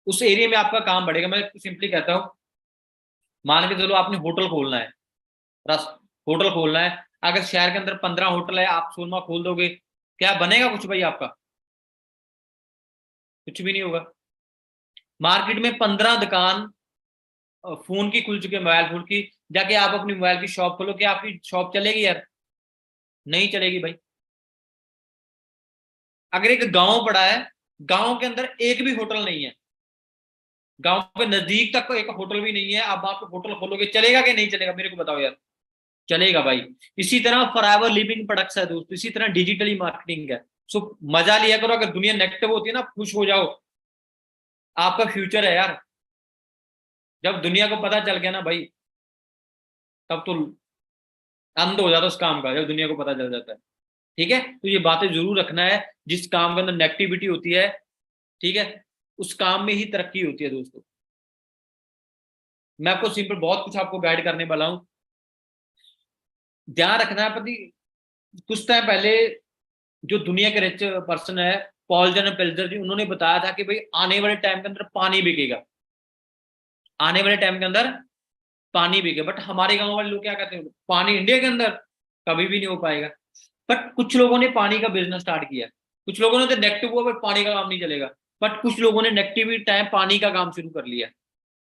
उस एरिया में आपका काम बढ़ेगा। मैं सिंपली कहता हूँ, मान के चलो आपने होटल खोलना है, रस होटल खोलना है, अगर शहर के अंदर 15 होटल है, आप सोनमा खोल दोगे, क्या बनेगा कुछ भाई आपका, कुछ भी नहीं होगा। मार्केट में 15 दुकान फोन की खुल चुकी है, मोबाइल फोन की, जाके आप अपनी मोबाइल की शॉप खोलो, क्या आपकी शॉप चलेगी यार, नहीं चलेगी भाई। अगर एक गांव पड़ा है, गांव के अंदर एक भी होटल नहीं है, गांव के नजदीक तक एक होटल भी नहीं है, अब आप होटल खोलोगे, चलेगा कि नहीं चलेगा, मेरे को बताओ यार, चलेगा भाई। इसी तरह फॉरएवर लिविंग प्रोडक्ट्स है दोस्तों, इसी तरह डिजिटली मार्केटिंग है। सो मजा लिया करो, अगर दुनिया नेगेटिव होती है ना, खुश हो जाओ, आपका फ्यूचर है यार। जब दुनिया को पता चल गया ना भाई, तब तो अंत हो जाता है उस काम का, जब दुनिया को पता चल जाता है। ठीक है, तो ये बातें जरूर रखना है, जिस काम के अंदर नेगेटिविटी होती है, ठीक है, उस काम में ही तरक्की होती है दोस्तों। मैं आपको सिंपल बहुत कुछ आपको गाइड करने वाला हूँ, ध्यान रखना है। पति कुछ टाइम पहले जो दुनिया के रिच पर्सन है, पॉल जन पेल्जर जी, उन्होंने बताया था कि भाई आने वाले टाइम के अंदर पानी बिकेगा, आने वाले टाइम के अंदर पानी बिके। बट हमारे गांव वाले लोग क्या कहते हैं, पानी इंडिया के अंदर कभी भी नहीं हो पाएगा। बट कुछ लोगों ने पानी का बिजनेस स्टार्ट किया, कुछ लोगों ने तो नेगेटिव हुआ बट पानी का काम नहीं चलेगा, बट कुछ लोगों ने नेगेटिव टाइम पानी का काम शुरू कर लिया।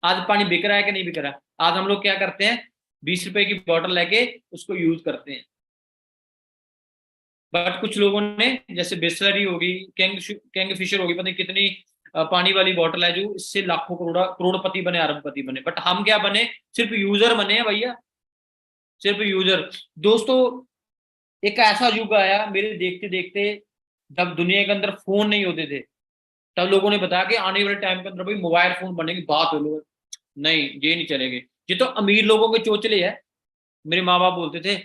आज पानी बिक रहा है कि नहीं बिक रहा? आज हम लोग क्या करते हैं, 20 रुपए की बॉटल लेके उसको यूज करते हैं। बट कुछ लोगों ने, जैसे बिस्लरी होगी, किंग फिशर होगी, पता नहीं कितनी पानी वाली बॉटल है, जो इससे लाखों करोड़पति बने, अरबपति बने। बट हम क्या बने, सिर्फ यूजर बने हैं भैया, सिर्फ यूजर। दोस्तों एक ऐसा युग आया मेरे देखते देखते, जब दुनिया के अंदर फोन नहीं होते थे, तब लोगों ने बताया कि आने वाले टाइम के अंदर भाई मोबाइल फोन बनेंगे, बात हो लोग, नहीं ये नहीं चलेंगे, ये तो अमीर लोगों के चोचले है। मेरे माँ बाप बोलते थे,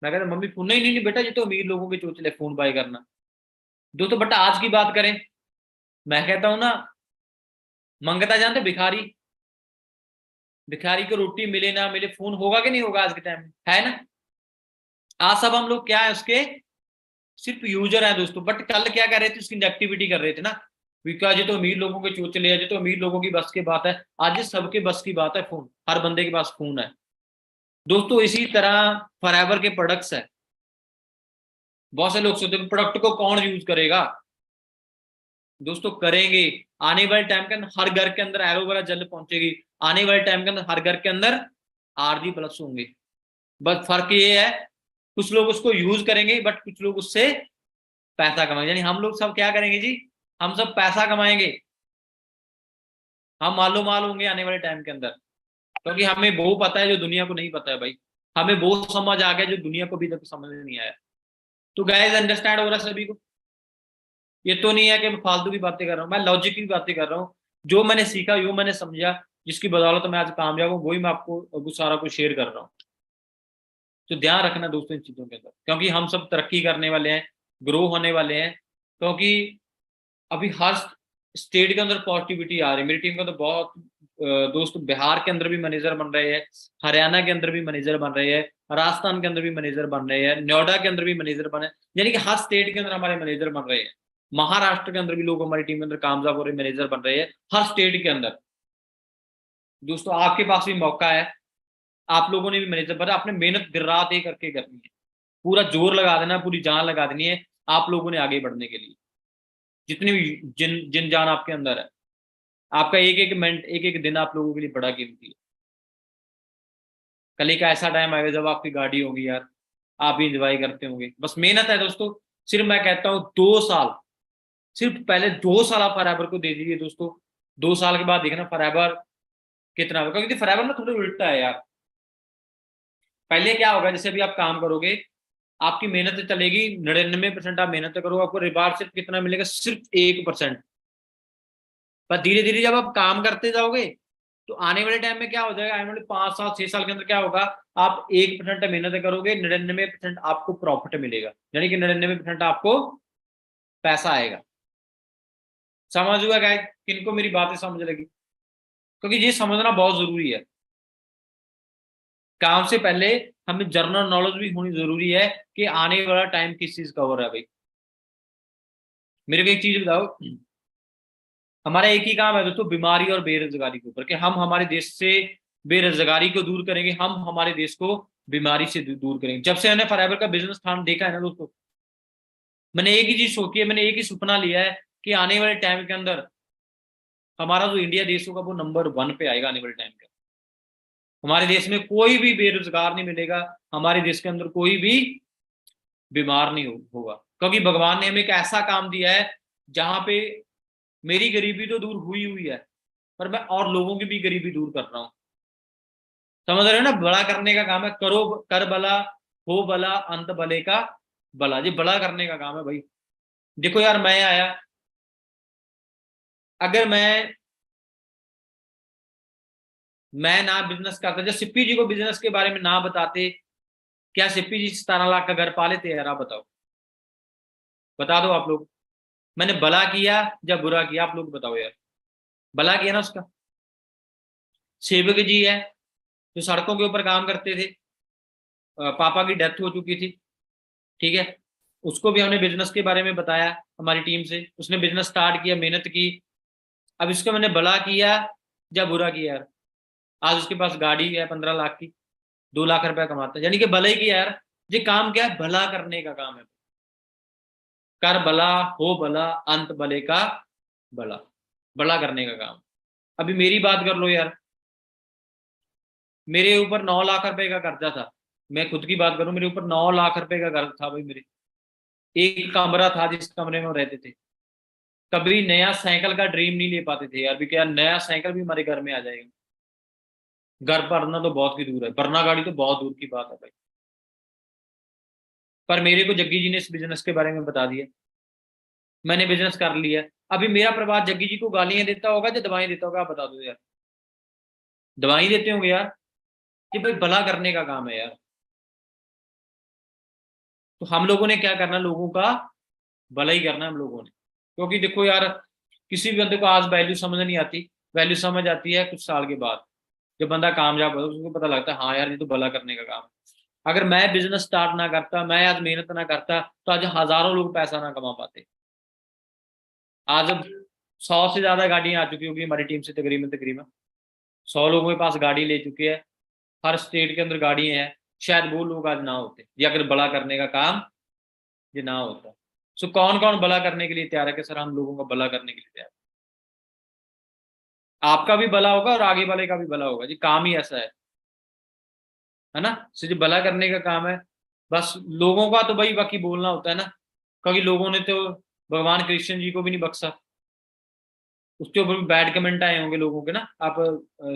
मैं कहता मम्मी फोन, नहीं नहीं नहीं बेटा, ये तो अमीर लोगों के चोचले, फोन बाय करना। दोस्तों बट आज की बात करें, मैं कहता हूं ना, मंगता जानते भिखारी, भिखारी को रोटी मिले ना मिले, फोन होगा कि नहीं होगा आज के टाइम में, है ना? आज सब हम लोग क्या है उसके, सिर्फ यूजर है दोस्तों। बट कल क्या कर रहे थे, उसकी नेगेटिविटी कर रहे थे ना, बिकॉज ये तो अमीर लोगों के चोचले है, ये तो अमीर लोगों की बस की बात है। आज ये सबके बस की बात है, फोन हर बंदे के पास फोन है दोस्तों। इसी तरह फॉरएवर के प्रोडक्ट्स है, बहुत से लोग सोचते हैं प्रोडक्ट को कौन यूज करेगा, दोस्तों करेंगे। आने वाले टाइम के अंदर हर घर के अंदर एलोवेरा जेल पहुंचेगी, आने वाले टाइम के अंदर हर घर के अंदर आरजी प्लस होंगे। बस फर्क ये है, कुछ लोग उसको यूज करेंगे बट कुछ लोग उससे पैसा कमाएंगे। यानी हम लोग सब क्या करेंगे जी, हम सब पैसा कमाएंगे, हम मालो माल होंगे आने वाले टाइम के अंदर, क्योंकि हमें वो पता है जो दुनिया को नहीं पता है भाई, हमें वो समझ आ गया जो दुनिया को भी तक समझ नहीं आया। तो गाइस अंडरस्टैंड हो रहा है सभी को? ये तो नहीं है कि मैं फालतू की बातें कर रहा हूँ, मैं लॉजिक की बातें कर रहा हूँ। जो मैंने सीखा, जो मैंने समझा, जिसकी बदौलत मैं आज कामयाब हूँ, वही मैं आपको कुछ सारा कुछ शेयर कर रहा हूँ। तो ध्यान रखना दोस्तों इन चीजों के अंदर, क्योंकि हम सब तरक्की करने वाले हैं, ग्रो होने वाले हैं। क्योंकि अभी हर स्टेट के अंदर पॉजिटिविटी आ रही है। मेरी टीम का तो बहुत दोस्त बिहार के अंदर भी मैनेजर बन रहे हैं, हरियाणा के अंदर भी मैनेजर बन रहे हैं, राजस्थान के अंदर भी मैनेजर बन रहे हैं, नोएडा के अंदर भी मैनेजर बने, यानी कि हर स्टेट के अंदर हमारे मैनेजर बन रहे हैं। महाराष्ट्र के अंदर भी लोग हमारी टीम के अंदर कामयाब हो रहे, मैनेजर बन रहे हैं हर स्टेट के अंदर। दोस्तों आपके पास भी मौका है, आप लोगों ने भी मैनेजर बना, आपने मेहनत दिन रात एक करके करनी है, पूरा जोर लगा देना, पूरी जान लगा देनी है आप लोगों ने आगे बढ़ने के लिए। जितनी भी जिन जिन जान आपके अंदर है, आपका एक एक मिनट, एक एक दिन आप लोगों के लिए बड़ा कीमती है। कल एक ऐसा टाइम आएगा जब आपकी गाड़ी होगी यार, आप भी इंजॉय करते होंगे। बस मेहनत है दोस्तों, सिर्फ मैं कहता हूँ 2 साल, सिर्फ पहले 2 साल आप फॉरएवर को दे दीजिए दोस्तों। 2 साल के बाद देखना फॉरएवर कितना होगा, क्योंकि फॉरएवर ना थोड़ा उल्टा है यार। पहले क्या होगा, जैसे अभी आप काम करोगे, आपकी मेहनत चलेगी, 99% आप मेहनत करोगे, आपको रिवार्ड सिर्फ कितना मिलेगा, सिर्फ 1%। पर धीरे धीरे जब आप काम करते जाओगे, तो आने वाले टाइम में क्या हो जाएगा, आने वाले 5 साल 6 साल के अंदर क्या होगा, आप 1% मेहनत करोगे, 99% आपको प्रॉफिट मिलेगा, यानी कि 99% आपको पैसा आएगा। समझ हुआ क्या, किनको मेरी बातें समझ लगी? क्योंकि ये समझना बहुत जरूरी है। काम से पहले हमें जनरल नॉलेज भी होनी जरूरी है कि आने वाला टाइम किस चीज का हो रहा है भाई। मेरे को एक चीज बताओ, हमारा एक ही काम है दोस्तों, बीमारी और बेरोजगारी के ऊपर, कि हम हमारे देश से बेरोजगारी को दूर करेंगे, हम हमारे देश को बीमारी से दूर करेंगे। जब से मैंने फॉरएवर का बिजनेस स्थान देखा है ना दोस्तों, मैंने एक ही चीज सोची है, मैंने एक ही सपना लिया है कि आने वाले टाइम के अंदर हमारा जो इंडिया देश होगा वो नंबर 1 पे आएगा आने वाले टाइम के। हमारे देश में कोई भी बेरोजगार नहीं मिलेगा, हमारे देश के अंदर कोई भी बीमार नहीं होगा, क्योंकि भगवान ने हमें एक ऐसा काम दिया है जहां पे मेरी गरीबी तो दूर हुई हुई है, पर मैं और लोगों की भी गरीबी दूर कर रहा हूँ। समझ रहे हो ना, बड़ा करने का काम है, करो कर भला, हो भला, अंत भले का भला, जी बड़ा करने का काम है भाई। देखो यार, मैं आया, अगर मैं ना बिजनेस करता, जब सिप्पी जी को बिजनेस के बारे में ना बताते, क्या सिप्पी जी 17 लाख का घर पा लेते यार? आप बताओ, बता दो आप लोग। मैंने भला किया या बुरा किया, आप लोग बताओ यार। भला किया ना उसका। सेवक जी है जो सड़कों के ऊपर काम करते थे, पापा की डेथ हो चुकी थी, ठीक है, उसको भी हमने बिजनेस के बारे में बताया हमारी टीम से, उसने बिजनेस स्टार्ट किया, मेहनत की। अब इसको मैंने भला किया या बुरा किया यार? आज उसके पास गाड़ी है 15 लाख की, 2 लाख रुपया कमाता है, यानी कि भला ही किया यार। ये काम क्या है? भला करने का काम है। कर भला हो भला, अंत भले का भला, भला करने का काम। अभी मेरी बात कर लो यार, मेरे ऊपर 9 लाख रुपए का कर्जा था। मैं खुद की बात करूं, मेरे ऊपर 9 लाख रुपए का कर्ज था भाई मेरे। एक कमरा था जिस कमरे में हम रहते थे। कभी नया साइकिल का ड्रीम नहीं ले पाते थे यार, भी क्या नया साइकिल भी हमारे घर में आ जाएगा। घर भरना तो बहुत की दूर है, भरना गाड़ी तो बहुत दूर की बात है भाई। पर मेरे को जग्गी जी ने इस बिजनेस के बारे में बता दिया, मैंने बिजनेस कर लिया। अभी मेरा प्रभात जग्गी जी को गालियां देता होगा या दवाएं देता होगा? आप बता दो यार। दवाएं देते होंगे यार, कि भाई भला करने का काम है यार। तो हम लोगों ने क्या करना, लोगों का भला ही करना है हम लोगों ने। क्योंकि देखो यार, किसी भी बंदे को आज वैल्यू समझ नहीं आती, वैल्यू समझ आती है कुछ साल के बाद। जब बंदा कामयाब होता है उसको पता लगता है हाँ यार ये तो भला करने का काम है। अगर मैं बिजनेस स्टार्ट ना करता, मैं आज मेहनत ना करता, तो आज हजारों लोग पैसा ना कमा पाते। आज अब 100 से ज्यादा गाड़ियां आ चुकी होगी हमारी टीम से, तकरीबन तकरीबन 100 लोगों के पास गाड़ी ले चुके हैं। हर स्टेट के अंदर गाड़ियां हैं। शायद वो लोग आज ना होते, या अगर बड़ा करने का काम ये ना होता। सो कौन कौन भला करने के लिए तैयार है कि सर हम लोगों का भला करने के लिए तैयार है? आपका भी भला होगा और आगे वाले का भी भला होगा जी, काम ही ऐसा है ना। सिर्फ भला करने का काम है। बस लोगों का तो भाई बाकी बोलना होता है ना, क्योंकि लोगों ने तो भगवान कृष्ण जी को भी नहीं बख्शा। उसके ऊपर भी बैड कमेंट आए होंगे लोगों के ना। आप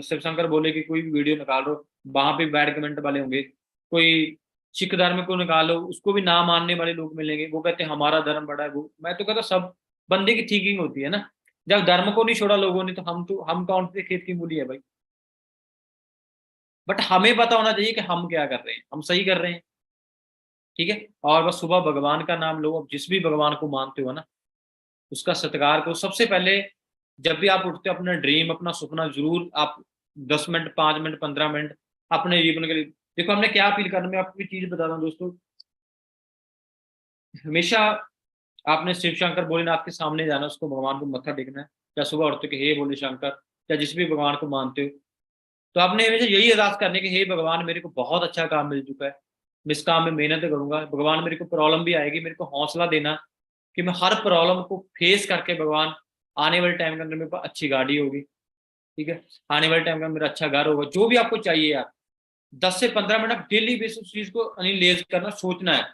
शिव शंकर बोले कि कोई भी वीडियो निकाल लो, वहां पे बैड कमेंट वाले होंगे। कोई सिख धर्म को निकालो, उसको भी ना मानने वाले लोग मिलेंगे, वो कहते हैं हमारा धर्म बड़ा है। वो मैं तो कहता सब बंदे की थिंकिंग होती है ना। जब धर्म को नहीं छोड़ा लोगों ने, तो हम कौन से खेत की मूली है भाई। बट हमें पता होना चाहिए कि हम क्या कर रहे हैं, हम सही कर रहे हैं। ठीक है। और बस सुबह भगवान का नाम लो, अब जिस भी भगवान को मानते हो ना, उसका सत्कार करो सबसे पहले। जब भी आप उठते हो, अपना ड्रीम अपना सपना जरूर आप 10 मिनट 5 मिनट 15 मिनट अपने जीवन के लिए देखो। हमने क्या फील करना, मैं आपको एक चीज बताता हूँ दोस्तों। हमेशा आपने शिव शंकर भोलेनाथ के सामने जाना, उसको भगवान को मत्था टेकना है। या सुबह उठते के हे भोले शंकर, या जिस भी भगवान को मानते हो, तो आपने हमेशा यही अरदास करने के हे भगवान मेरे को बहुत अच्छा काम मिल चुका है, मैं इस काम में मेहनत करूंगा। भगवान मेरे को प्रॉब्लम भी आएगी, मेरे को हौसला देना कि मैं हर प्रॉब्लम को फेस करके भगवान आने वाले टाइम के अंदर मेरे पास अच्छी गाड़ी होगी। ठीक है। आने वाले टाइम में मेरा अच्छा घर होगा, जो भी आपको चाहिए यार। 10 से 15 मिनट डेली बेसिस उस चीज को एनालाइज करना, सोचना है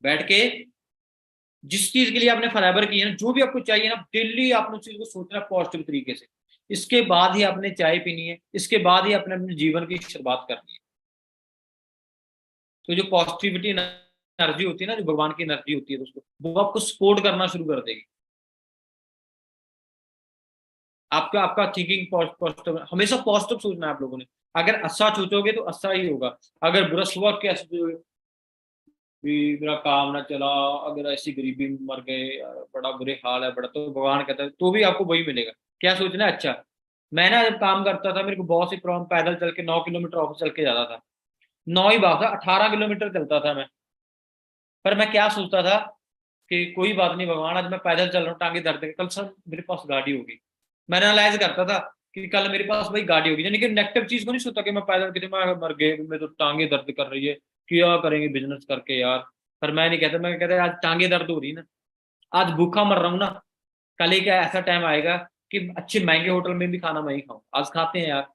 बैठ के। जिस चीज के लिए आपने फराबर की है ना, जो भी आपको चाहिए ना, डेली आपने उस चीज को सोचना पॉजिटिव तरीके से। इसके बाद ही आपने चाय पीनी है, इसके बाद ही आपने अपने जीवन की शुरुआत करनी है। तो जो पॉजिटिविटी एनर्जी होती है ना, जो भगवान की एनर्जी होती है दोस्तों, वो आपको सपोर्ट करना शुरू कर देगी। आपका आपका थिंकिंग पॉजिटिव, हमेशा पॉजिटिव सोचना है आप लोगों ने। अगर अच्छा सोचोगे तो अच्छा ही होगा। अगर बुरा सुबह क्या सोचोगे कि मेरा काम ना चला, अगर ऐसी गरीबी में मर गए यार, बड़ा बुरे हाल है बड़ा, तो भगवान कहता है तो भी आपको वही मिलेगा। क्या सोचना है अच्छा। मैं ना जब काम करता था, मेरे को बहुत सी प्रॉब्लम, पैदल चल के 9 किलोमीटर ऑफिस चल के जाता था। 9 ही बात था, 18 किलोमीटर चलता था मैं। पर मैं क्या सोचता था कि कोई बात नहीं भगवान, आज मैं पैदल चल रहा हूँ, टांगे दर्द है, कल सर मेरे पास गाड़ी होगी। मैं एनालाइज करता था कि कल मेरे पास भाई गाड़ी होगी, यानी कि नेगेटिव चीज को नहीं सोचता कि मैं पैदल कितने मैं मर गए, मैं तो टांगे दर्द कर रही है, क्या करेंगे बिजनेस करके यार। पर मैं नहीं कहता, मैं कहता आज टांगे दर्द हो रही है ना, आज भूखा मर रहा हूँ ना, कल एक ऐसा टाइम आएगा कि अच्छे महंगे होटल में भी खाना मैं ही खाऊं। आज खाते हैं यार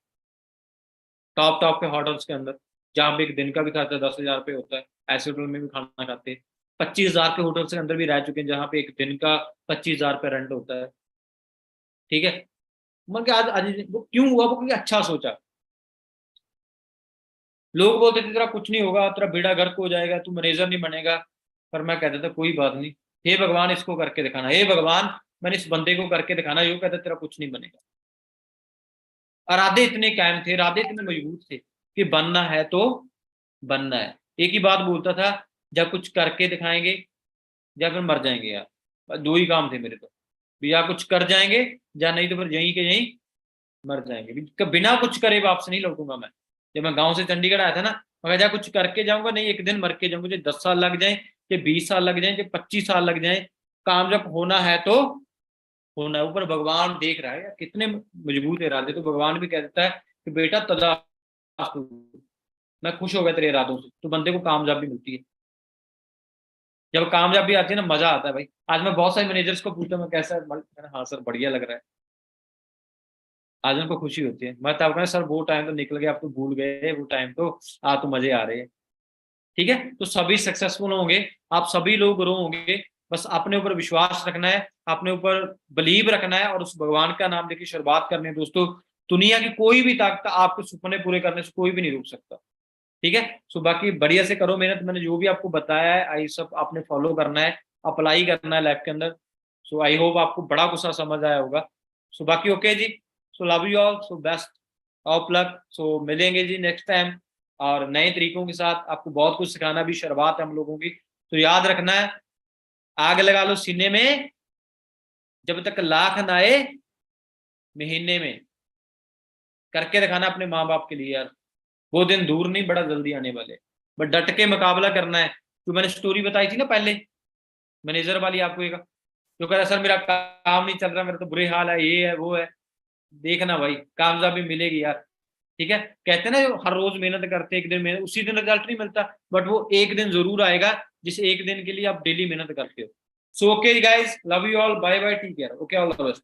टॉप टॉप के होटल्स के अंदर, जहाँ पे एक दिन का भी खर्चा 10,000 रुपये होता है, ऐसे होटल में भी खाना खाते हैं। 25,000 के होटल के अंदर भी रह चुके हैं, जहाँ पे एक दिन का 25,000 रुपये रेंट होता है। ठीक है। मगर आज आज वो क्यों हुआ, वो क्योंकि अच्छा सोचा। लोग बोलते थे तेरा कुछ नहीं होगा, तेरा बेड़ा गर्क हो जाएगा, तू मैनेजर नहीं बनेगा। पर मैं कहता था कोई बात नहीं, हे भगवान इसको करके दिखाना, हे भगवान मैंने इस बंदे को करके दिखाना। यूं कहता तेरा कुछ नहीं बनेगा। इरादे इतने कायम थे, इरादे इतने मजबूत थे कि बनना है तो बनना है। एक ही बात बोलता था, जब कुछ करके दिखाएंगे या फिर मर जाएंगे यार। बस दो ही काम थे मेरे तो, या कुछ कर जाएंगे या नहीं तो फिर यहीं के यहीं मर जाएंगे। बिना कुछ करे वापस नहीं लौटूंगा मैं। जब मैं गांव से चंडीगढ़ आया था ना, मगर जा कुछ करके जाऊंगा नहीं, एक दिन मर के जाऊंगा, मुझे 10 साल लग जाए, चाहे 20 साल लग जाए, चाहे 25 साल लग जाए, काम जब होना है तो होना है। ऊपर भगवान देख रहा है यार कितने मजबूत इरादे, तो भगवान भी कह देता है कि बेटा तथास्तु, मैं खुश हो गया तेरे इरादों से, तो बंदे को कामयाबी मिलती है। जब कामयाबी आती है ना, मजा आता है भाई। आज मैं बहुत सारे मैनेजर्स को पूछता हूँ मैं कैसा है, हाँ सर बढ़िया लग रहा है, आज उनको खुशी होती है। मैं तब कहना सर वो टाइम तो निकल गया, आप तो भूल गए वो टाइम, तो आज तो मजे आ रहे हैं। ठीक है, तो सभी सक्सेसफुल होंगे, आप सभी लोग ग्रो होंगे। बस अपने ऊपर विश्वास रखना है, अपने ऊपर बिलीव रखना है, और उस भगवान का नाम लेके शुरुआत करनी है दोस्तों। दुनिया की कोई भी ताकत आपके सपने पूरे करने से कोई भी नहीं रोक सकता। ठीक है, सो बाकी बढ़िया से करो मेहनत, मैंने जो भी आपको बताया है आई सब आपने फॉलो करना है, अप्लाई करना है लाइफ के अंदर। सो आई होप आपको बड़ा गुस्सा समझ आया होगा। सो बाकी ओके जी, so love you all, so best of luck. So मिलेंगे जी नेक्स्ट टाइम, और नए तरीकों के साथ। आपको बहुत कुछ सिखाना भी शुरुआत है हम लोगों की, तो याद रखना है, आग लगा लो सीने में, जब तक लाख ना आए महीने में। करके दिखाना अपने माँ बाप के लिए यार, वो दिन दूर नहीं, बड़ा जल्दी आने वाले। बट डट के मुकाबला करना है। जो मैंने स्टोरी बताई थी ना पहले, मैनेजर वाली आपको, एक जो कह रहा सर मेरा काम नहीं चल रहा, मेरा तो बुरे हाल है, ये है वो है, देखना भाई कामयाबी मिलेगी यार। ठीक है, कहते हैं ना जो हर रोज मेहनत करते हैं, एक दिन मेहनत, उसी दिन रिजल्ट नहीं मिलता, बट वो एक दिन जरूर आएगा जिस एक दिन के लिए आप डेली मेहनत करते हो। So okay guys, love you all, bye bye, take care, okay, all the best.